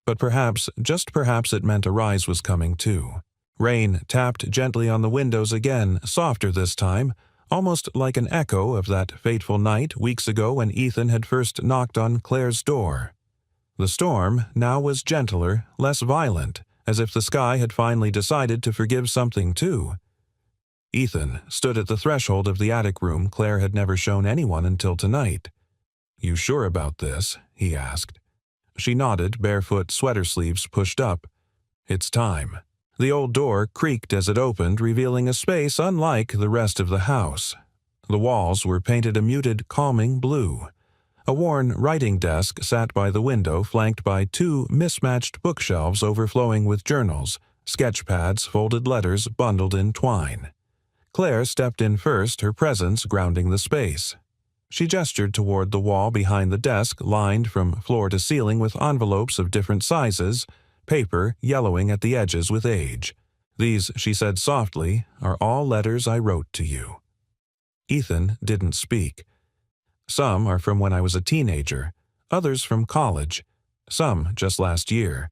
But perhaps, just perhaps, it meant a rise was coming too. Rain tapped gently on the windows again, softer this time, almost like an echo of that fateful night weeks ago when Ethan had first knocked on Claire's door. The storm now was gentler, less violent, as if the sky had finally decided to forgive something too. Ethan stood at the threshold of the attic room Claire had never shown anyone until tonight. "You sure about this?" he asked. She nodded, barefoot, sweater sleeves pushed up. "It's time." The old door creaked as it opened, revealing a space unlike the rest of the house. The walls were painted a muted, calming blue. A worn writing desk sat by the window, flanked by two mismatched bookshelves overflowing with journals, sketch pads, folded letters bundled in twine. Claire stepped in first, her presence grounding the space. She gestured toward the wall behind the desk, lined from floor to ceiling with envelopes of different sizes, paper yellowing at the edges with age. "These," she said softly, "are all letters I wrote to you." Ethan didn't speak. "Some are from when I was a teenager, others from college, some just last year.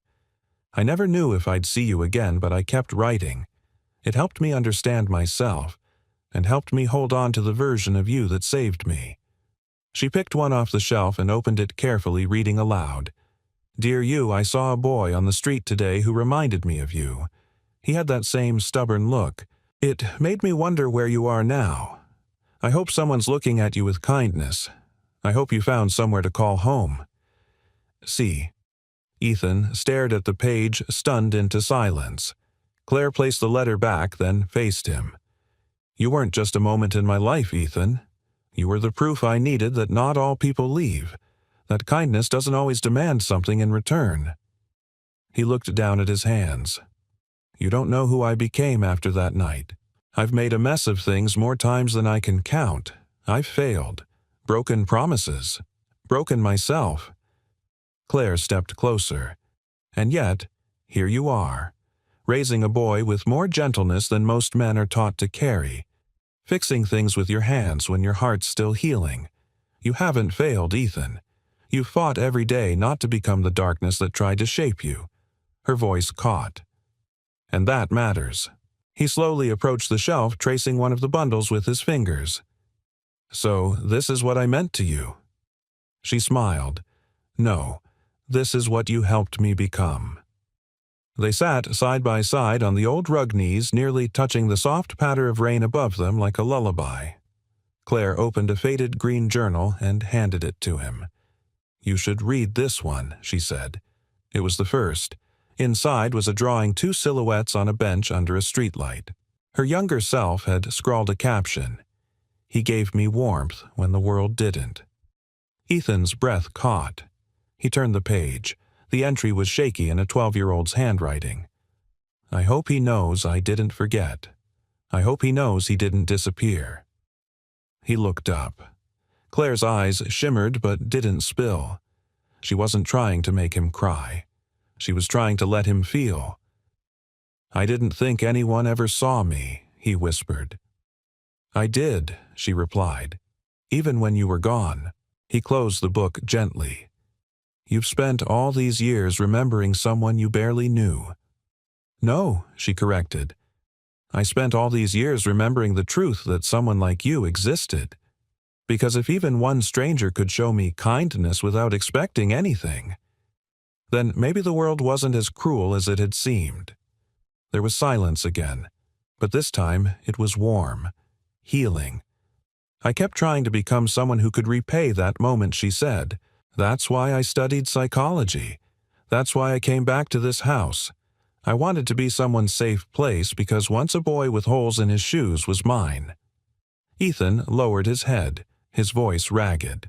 I never knew if I'd see you again, but I kept writing. It helped me understand myself, and helped me hold on to the version of you that saved me." She picked one off the shelf and opened it carefully, reading aloud. "Dear you, I saw a boy on the street today who reminded me of you. He had that same stubborn look. It made me wonder where you are now. I hope someone's looking at you with kindness. I hope you found somewhere to call home. See." Ethan stared at the page, stunned into silence. Claire placed the letter back, then faced him. "You weren't just a moment in my life, Ethan. You were the proof I needed that not all people leave, that kindness doesn't always demand something in return." He looked down at his hands. "You don't know who I became after that night. I've made a mess of things more times than I can count. I've failed, broken promises, broken myself." Claire stepped closer. "And yet, here you are, raising a boy with more gentleness than most men are taught to carry, fixing things with your hands when your heart's still healing. You haven't failed, Ethan. You've fought every day not to become the darkness that tried to shape you." Her voice caught. "And that matters." He slowly approached the shelf, tracing one of the bundles with his fingers. "So, this is what I meant to you." She smiled. "No, this is what you helped me become." They sat side by side on the old rug knees, nearly touching the soft patter of rain above them like a lullaby. Claire opened a faded green journal and handed it to him. "You should read this one," she said. It was the first. Inside was a drawing, two silhouettes on a bench under a streetlight. Her younger self had scrawled a caption. "He gave me warmth when the world didn't." Ethan's breath caught. He turned the page. The entry was shaky in a 12-year-old's handwriting. "I hope he knows I didn't forget. I hope he knows he didn't disappear." He looked up. Claire's eyes shimmered but didn't spill. She wasn't trying to make him cry. She was trying to let him feel. "I didn't think anyone ever saw me," he whispered. "I did," she replied. "Even when you were gone." He closed the book gently. "You've spent all these years remembering someone you barely knew." "No," she corrected. "I spent all these years remembering the truth that someone like you existed. Because if even one stranger could show me kindness without expecting anything, then maybe the world wasn't as cruel as it had seemed." There was silence again, but this time it was warm, healing. "I kept trying to become someone who could repay that moment," she said. "That's why I studied psychology. That's why I came back to this house. I wanted to be someone's safe place because once a boy with holes in his shoes was mine." Ethan lowered his head, his voice ragged.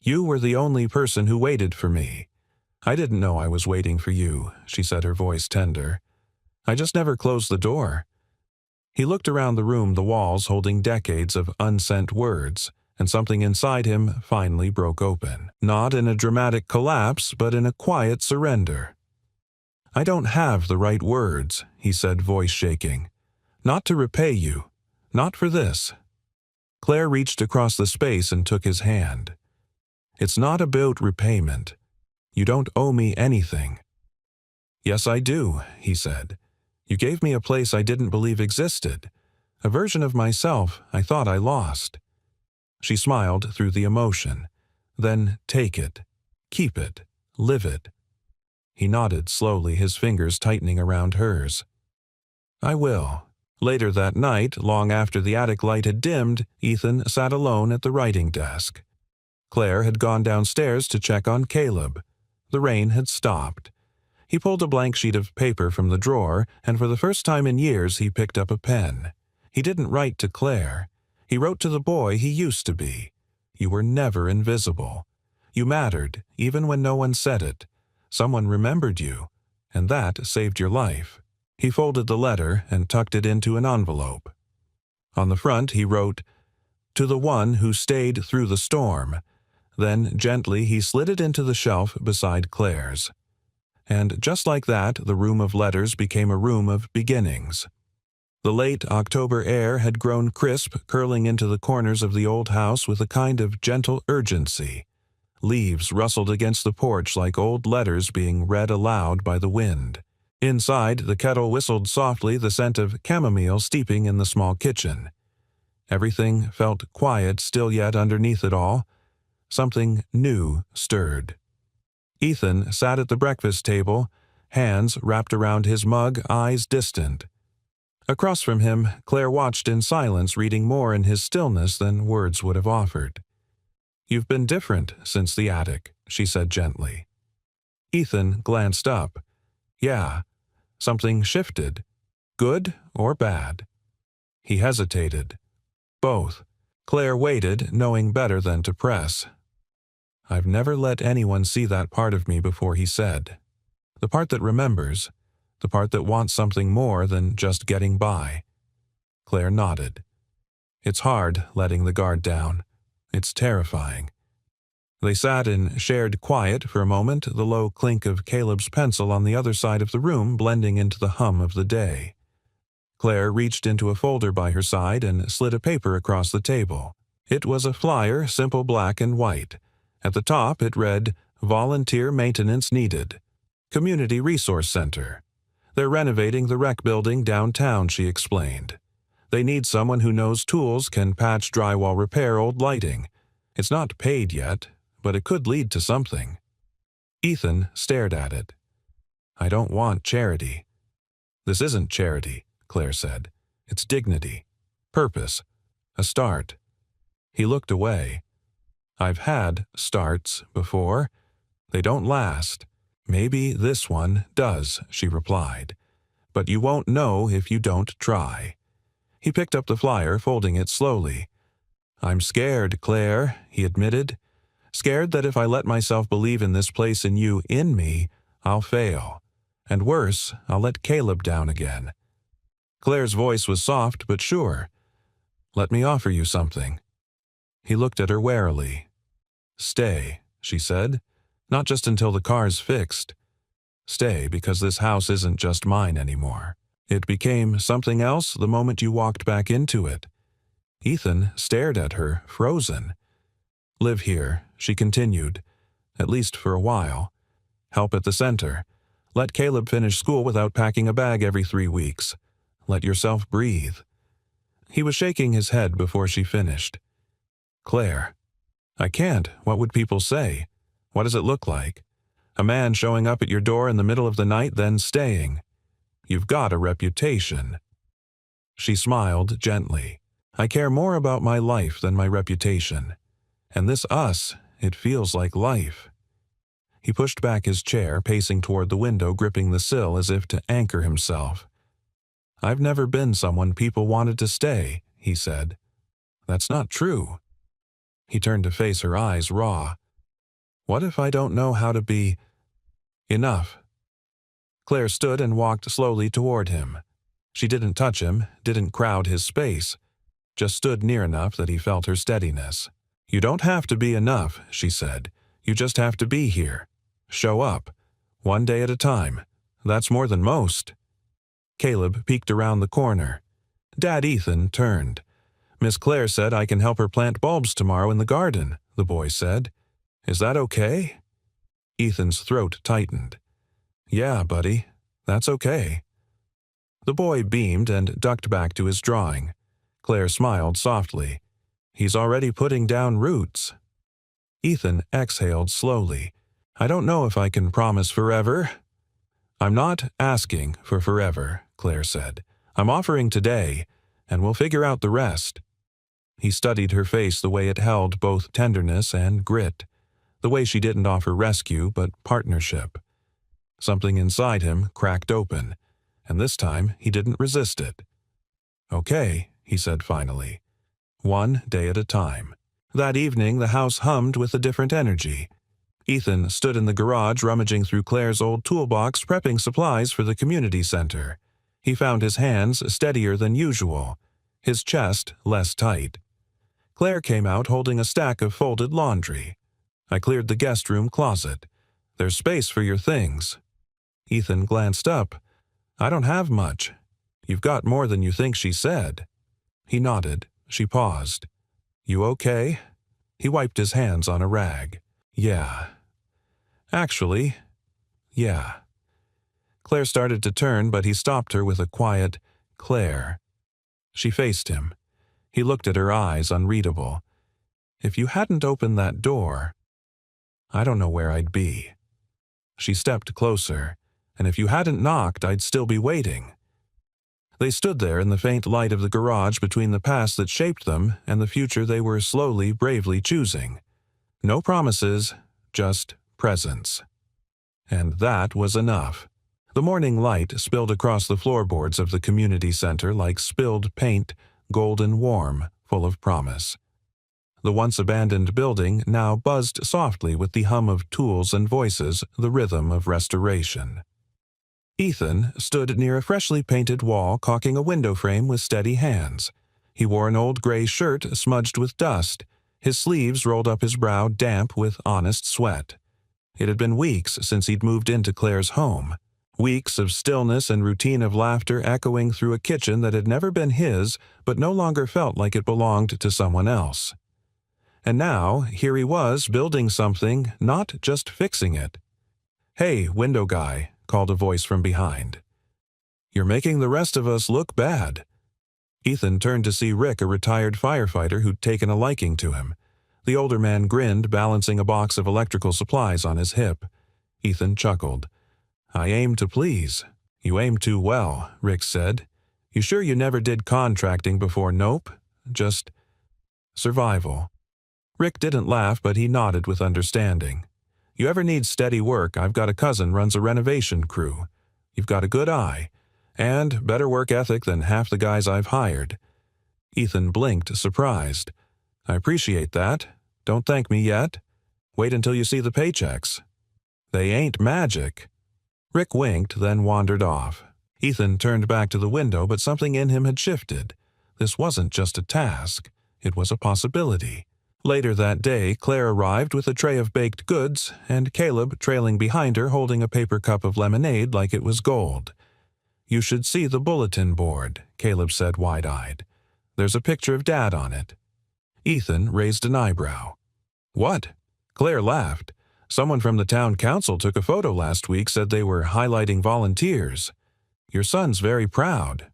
"You were the only person who waited for me. I didn't know I was waiting for you," she said, her voice tender. "I just never closed the door. He looked around the room, the walls holding decades of unsent words, and something inside him finally broke open. Not in a dramatic collapse, but in a quiet surrender. "I don't have the right words," he said, voice shaking. "Not to repay you. Not for this." Claire reached across the space and took his hand. "It's not about repayment. You don't owe me anything." "Yes, I do," he said. "You gave me a place I didn't believe existed, a version of myself I thought I lost." She smiled through the emotion. "Then take it. Keep it. Live it." He nodded slowly, his fingers tightening around hers. "I will." Later that night, long after the attic light had dimmed, Ethan sat alone at the writing desk. Claire had gone downstairs to check on Caleb. The rain had stopped. He pulled a blank sheet of paper from the drawer, and for the first time in years he picked up a pen. He didn't write to Claire. He wrote to the boy he used to be. You were never invisible. You mattered, even when no one said it. Someone remembered you, and that saved your life. He folded the letter and tucked it into an envelope. On the front he wrote, "To the one who stayed through the storm." Then, gently, he slid it into the shelf beside Claire's. And just like that, the room of letters became a room of beginnings. The late October air had grown crisp, curling into the corners of the old house with a kind of gentle urgency. Leaves rustled against the porch like old letters being read aloud by the wind. Inside, the kettle whistled softly, the scent of chamomile steeping in the small kitchen. Everything felt quiet still, yet underneath it all, something new stirred. Ethan sat at the breakfast table, hands wrapped around his mug, eyes distant. Across from him, Claire watched in silence, reading more in his stillness than words would have offered. "You've been different since the attic," she said gently. Ethan glanced up. "Yeah, something shifted. Good or bad?" He hesitated. "Both." Claire waited, knowing better than to press. "I've never let anyone see that part of me before," he said. "The part that remembers, the part that wants something more than just getting by." Claire nodded. "It's hard letting the guard down. It's terrifying." They sat in shared quiet for a moment, the low clink of Caleb's pencil on the other side of the room blending into the hum of the day. Claire reached into a folder by her side and slid a paper across the table. It was a flyer, simple black and white. At the top it read, "Volunteer maintenance needed. Community Resource Center. They're renovating the rec building downtown," she explained. "They need someone who knows tools, can patch, drywall, repair old lighting. It's not paid yet, but it could lead to something." Ethan stared at it. "I don't want charity." "This isn't charity," Claire said. "It's dignity. Purpose. A start." He looked away. "I've had starts before. They don't last. Maybe this one does," she replied. "But you won't know if you don't try." He picked up the flyer, folding it slowly. "I'm scared, Claire," he admitted. "Scared that if I let myself believe in this place in you, in me, I'll fail. And worse, I'll let Caleb down again." Claire's voice was soft but sure. "Let me offer you something." He looked at her warily. "Stay," she said. "Not just until the car's fixed. Stay because this house isn't just mine anymore. It became something else the moment you walked back into it." Ethan stared at her, frozen. "Live here," she continued, "at least for a while. Help at the center. Let Caleb finish school without packing a bag every 3 weeks. Let yourself breathe." He was shaking his head before she finished. "Claire, I can't. What would people say? What does it look like? A man showing up at your door in the middle of the night, then staying. You've got a reputation." She smiled gently. "I care more about my life than my reputation. And this us, it feels like life." He pushed back his chair, pacing toward the window, gripping the sill as if to anchor himself. "I've never been someone people wanted to stay," he said. "That's not true." He turned to face her, eyes raw. "What if I don't know how to be enough?" Claire stood and walked slowly toward him. She didn't touch him, didn't crowd his space, just stood near enough that he felt her steadiness. "You don't have to be enough," she said. "You just have to be here. Show up. One day at a time. That's more than most." Caleb peeked around the corner. Dad Ethan turned. "Miss Claire said I can help her plant bulbs tomorrow in the garden," the boy said. "Is that okay?" Ethan's throat tightened. "Yeah, buddy, that's okay." The boy beamed and ducked back to his drawing. Claire smiled softly. "He's already putting down roots." Ethan exhaled slowly. "I don't know if I can promise forever." "I'm not asking for forever," Claire said. "I'm offering today, and we'll figure out the rest." He studied her face the way it held both tenderness and grit, the way she didn't offer rescue but partnership. Something inside him cracked open, and this time he didn't resist it. "Okay," he said finally. "One day at a time." That evening the house hummed with a different energy. Ethan stood in the garage rummaging through Claire's old toolbox prepping supplies for the community center. He found his hands steadier than usual, his chest less tight. Claire came out holding a stack of folded laundry. "I cleared the guest room closet. There's space for your things." Ethan glanced up. "I don't have much." "You've got more than you think," she said. He nodded. She paused. "You okay?" He wiped his hands on a rag. "Yeah. Actually, yeah." Claire started to turn, but he stopped her with a quiet, "Claire." She faced him. He looked at her eyes, unreadable. "If you hadn't opened that door, I don't know where I'd be." She stepped closer. "And if you hadn't knocked, I'd still be waiting." They stood there in the faint light of the garage between the past that shaped them and the future they were slowly, bravely choosing. No promises, just presence. And that was enough. The morning light spilled across the floorboards of the community center like spilled paint, golden warm, full of promise. The once abandoned building now buzzed softly with the hum of tools and voices, the rhythm of restoration. Ethan stood near a freshly painted wall caulking a window frame with steady hands. He wore an old gray shirt smudged with dust, his sleeves rolled up his brow damp with honest sweat. It had been weeks since he'd moved into Claire's home. Weeks of stillness and routine of laughter echoing through a kitchen that had never been his but no longer felt like it belonged to someone else. And now, here he was building something, not just fixing it. "Hey, window guy," called a voice from behind. "You're making the rest of us look bad." Ethan turned to see Rick, a retired firefighter who'd taken a liking to him. The older man grinned, balancing a box of electrical supplies on his hip. Ethan chuckled. "I aim to please." "You aim too well," Rick said. "You sure you never did contracting before?" "Nope. Just survival." Rick didn't laugh, but he nodded with understanding. "You ever need steady work, I've got a cousin runs a renovation crew. You've got a good eye, and better work ethic than half the guys I've hired." Ethan blinked, surprised. "I appreciate that. Don't thank me yet. Wait until you see the paychecks." "They ain't magic." Rick winked, then wandered off. Ethan turned back to the window, but something in him had shifted. This wasn't just a task. It was a possibility. Later that day, Claire arrived with a tray of baked goods, and Caleb trailing behind her holding a paper cup of lemonade like it was gold. "You should see the bulletin board," Caleb said wide-eyed. "There's a picture of Dad on it." Ethan raised an eyebrow. "What?" Claire laughed. "Someone from the town council took a photo last week, said they were highlighting volunteers. Your son's very proud."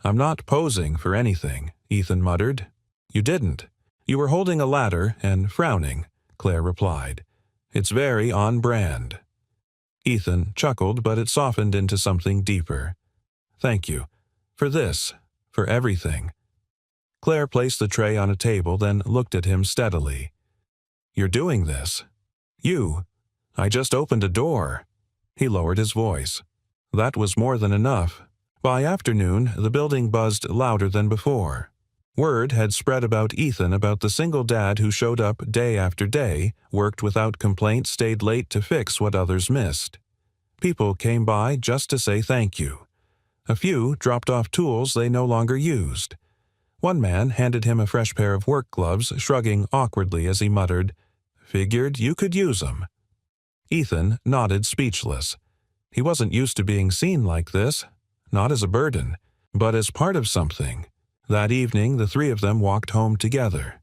"I'm not posing for anything," Ethan muttered. "You didn't. You were holding a ladder and frowning," Claire replied. "It's very on brand." Ethan chuckled, but it softened into something deeper. "Thank you. For this. For everything." Claire placed the tray on a table, then looked at him steadily. "You're doing this. You. I just opened a door." He lowered his voice. That was more than enough. By afternoon, the building buzzed louder than before. Word had spread about Ethan, about the single dad who showed up day after day, worked without complaint, stayed late to fix what others missed. People came by just to say thank you. A few dropped off tools they no longer used. One man handed him a fresh pair of work gloves, shrugging awkwardly as he muttered, "Figured you could use 'em." Ethan nodded speechless. He wasn't used to being seen like this, not as a burden, but as part of something. That evening, the three of them walked home together.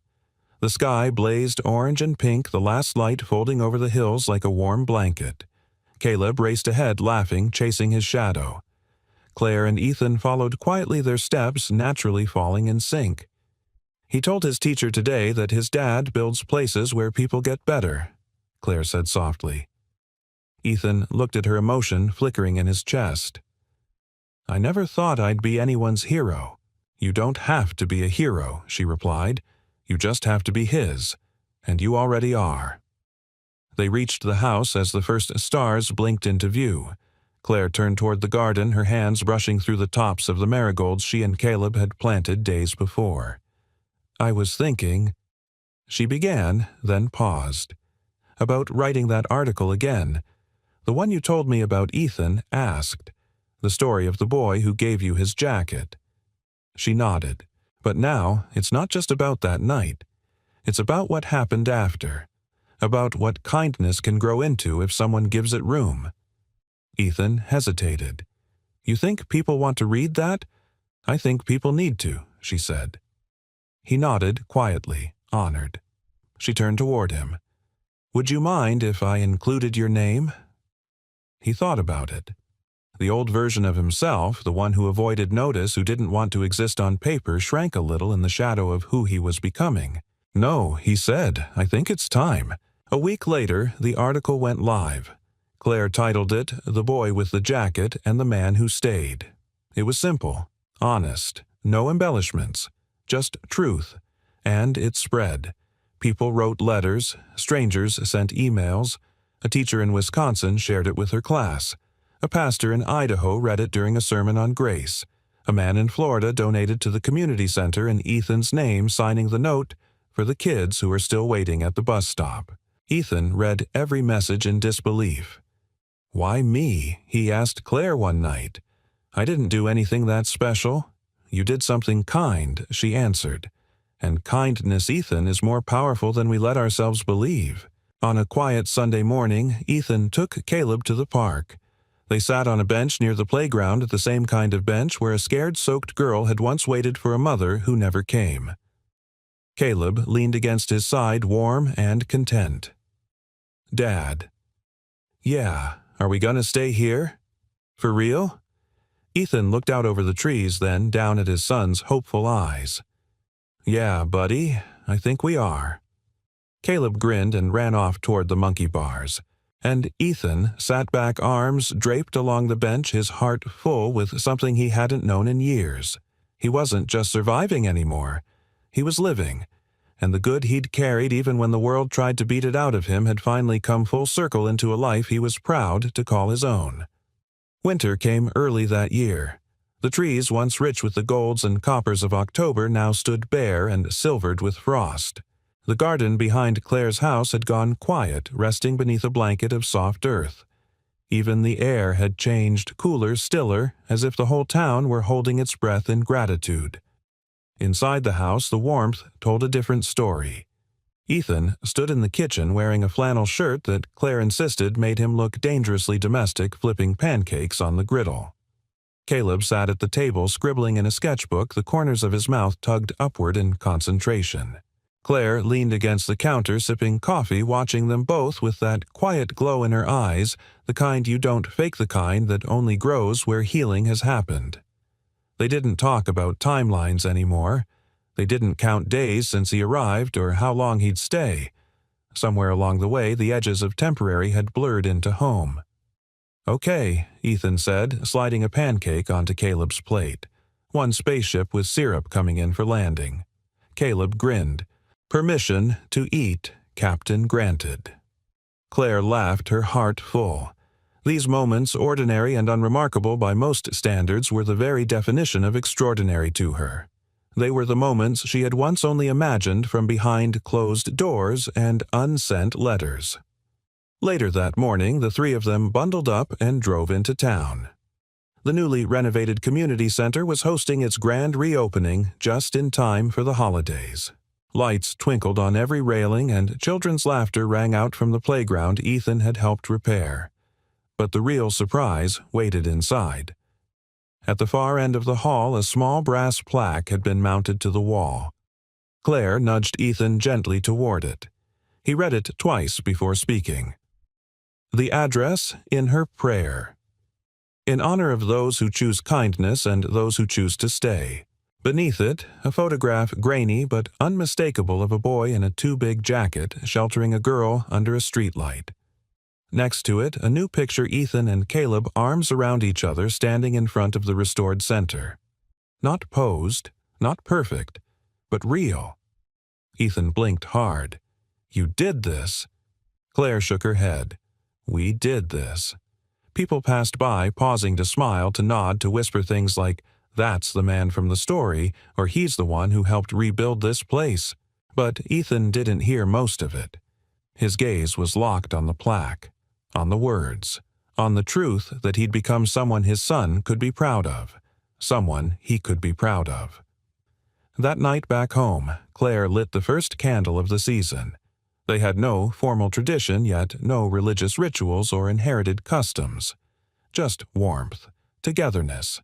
The sky blazed orange and pink, the last light folding over the hills like a warm blanket. Caleb raced ahead, laughing, chasing his shadow. Claire and Ethan followed quietly, their steps naturally falling in sync. "He told his teacher today that his dad builds places where people get better," Claire said softly. Ethan looked at her, emotion flickering in his chest. "I never thought I'd be anyone's hero." "You don't have to be a hero," she replied. "You just have to be his, and you already are." They reached the house as the first stars blinked into view. Claire turned toward the garden, her hands brushing through the tops of the marigolds she and Caleb had planted days before. "I was thinking," she began, then paused, "about writing that article again. The one you told me about Ethan asked. The story of the boy who gave you his jacket." She nodded. "But now, it's not just about that night. It's about what happened after. About what kindness can grow into if someone gives it room." Ethan hesitated. "You think people want to read that?" "I think people need to," she said. He nodded quietly, honored. She turned toward him. "Would you mind if I included your name?" He thought about it. The old version of himself, the one who avoided notice, who didn't want to exist on paper, shrank a little in the shadow of who he was becoming. "No," he said, "I think it's time." A week later, the article went live. Claire titled it, "The Boy with the Jacket and the Man Who Stayed." It was simple, honest, no embellishments, just truth. And it spread. People wrote letters, strangers sent emails. A teacher in Wisconsin shared it with her class. A pastor in Idaho read it during a sermon on grace. A man in Florida donated to the community center in Ethan's name, signing the note for the kids who were still waiting at the bus stop. Ethan read every message in disbelief. "Why me?" he asked Claire one night. "I didn't do anything that special." "You did something kind," she answered. "And kindness, Ethan, is more powerful than we let ourselves believe." On a quiet Sunday morning, Ethan took Caleb to the park. They sat on a bench near the playground, the same kind of bench where a scared, soaked girl had once waited for a mother who never came. Caleb leaned against his side, warm and content. "Dad." "Yeah, are we gonna stay here? For real?" Ethan looked out over the trees, then down at his son's hopeful eyes. "Yeah, buddy, I think we are." Caleb grinned and ran off toward the monkey bars. And Ethan sat back, arms draped along the bench, his heart full with something he hadn't known in years. He wasn't just surviving anymore. He was living. And the good he'd carried even when the world tried to beat it out of him had finally come full circle into a life he was proud to call his own. Winter came early that year. The trees, once rich with the golds and coppers of October, now stood bare and silvered with frost. The garden behind Claire's house had gone quiet, resting beneath a blanket of soft earth. Even the air had changed, cooler, stiller, as if the whole town were holding its breath in gratitude. Inside the house, the warmth told a different story. Ethan stood in the kitchen wearing a flannel shirt that Claire insisted made him look dangerously domestic, flipping pancakes on the griddle. Caleb sat at the table, scribbling in a sketchbook, the corners of his mouth tugged upward in concentration. Claire leaned against the counter, sipping coffee, watching them both with that quiet glow in her eyes, the kind you don't fake, the kind that only grows where healing has happened. They didn't talk about timelines anymore. They didn't count days since he arrived or how long he'd stay. Somewhere along the way, the edges of temporary had blurred into home. "Okay," Ethan said, sliding a pancake onto Caleb's plate. One spaceship with syrup coming in for landing. Caleb grinned. "Permission to eat, Captain granted." Claire laughed, her heart full. These moments, ordinary and unremarkable by most standards, were the very definition of extraordinary to her. They were the moments she had once only imagined from behind closed doors and unsent letters. Later that morning, the three of them bundled up and drove into town. The newly renovated community center was hosting its grand reopening just in time for the holidays. Lights twinkled on every railing and children's laughter rang out from the playground Ethan had helped repair. But the real surprise waited inside. At the far end of the hall, a small brass plaque had been mounted to the wall. Claire nudged Ethan gently toward it. He read it twice before speaking. The address in her prayer. In honor of those who choose kindness and those who choose to stay. Beneath it, a photograph grainy but unmistakable of a boy in a too-big jacket sheltering a girl under a streetlight. Next to it, a new picture Ethan and Caleb arms around each other standing in front of the restored center. Not posed, not perfect, but real. Ethan blinked hard. You did this. Claire shook her head. We did this. People passed by, pausing to smile, to nod, to whisper things like, that's the man from the story, or he's the one who helped rebuild this place. But Ethan didn't hear most of it. His gaze was locked on the plaque, on the words, on the truth that he'd become someone his son could be proud of, someone he could be proud of. That night back home, Claire lit the first candle of the season. They had no formal tradition, yet no religious rituals or inherited customs. Just warmth, togetherness,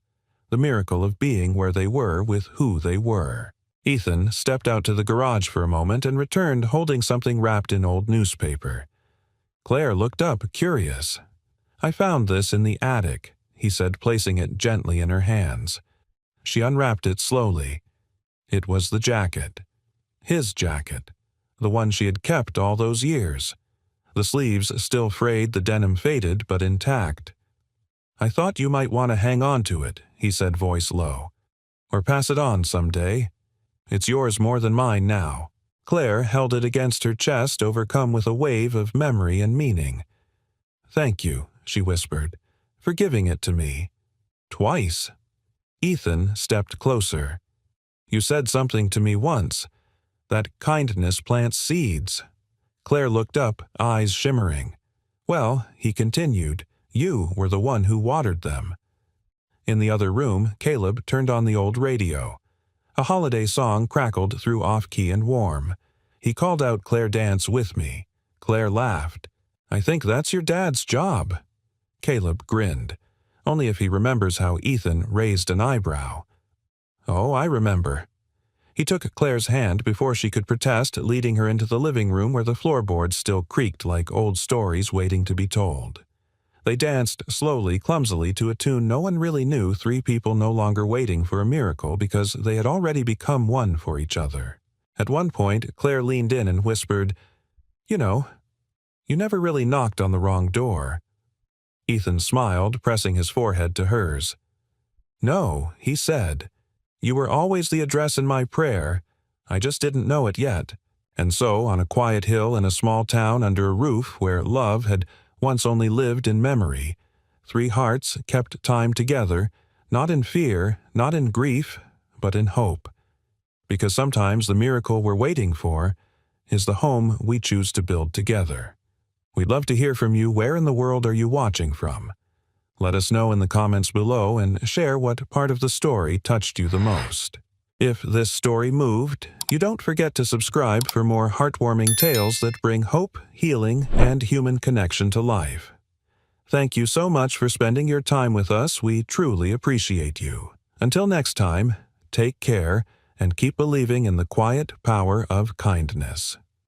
the miracle of being where they were with who they were. Ethan stepped out to the garage for a moment and returned holding something wrapped in old newspaper. Claire looked up, curious. I found this in the attic, he said, placing it gently in her hands. She unwrapped it slowly. It was the jacket. His jacket. The one she had kept all those years. The sleeves still frayed, the denim faded, but intact. I thought you might want to hang on to it, he said, voice low. Or pass it on someday. It's yours more than mine now. Claire held it against her chest, overcome with a wave of memory and meaning. Thank you, she whispered, for giving it to me. Twice. Ethan stepped closer. You said something to me once. That kindness plants seeds. Claire looked up, eyes shimmering. Well, he continued, you were the one who watered them. In the other room, Caleb turned on the old radio. A holiday song crackled through off-key and warm. He called out Claire Dance with me. Claire laughed. I think that's your dad's job. Caleb grinned. Only if he remembers how Ethan raised an eyebrow. Oh, I remember. He took Claire's hand before she could protest, leading her into the living room where the floorboards still creaked like old stories waiting to be told. They danced slowly, clumsily, to a tune no one really knew, three people no longer waiting for a miracle because they had already become one for each other. At one point, Claire leaned in and whispered, You know, you never really knocked on the wrong door. Ethan smiled, pressing his forehead to hers. No, he said. You were always the address in my prayer. I just didn't know it yet. And so, on a quiet hill in a small town under a roof where love had once only lived in memory, three hearts kept time together, not in fear, not in grief, but in hope. Because sometimes the miracle we're waiting for is the home we choose to build together. We'd love to hear from you. Where in the world are you watching from? Let us know in the comments below and share what part of the story touched you the most. If this story moved, you don't forget to subscribe for more heartwarming tales that bring hope, healing, and human connection to life. Thank you so much for spending your time with us. We truly appreciate you. Until next time, take care and keep believing in the quiet power of kindness.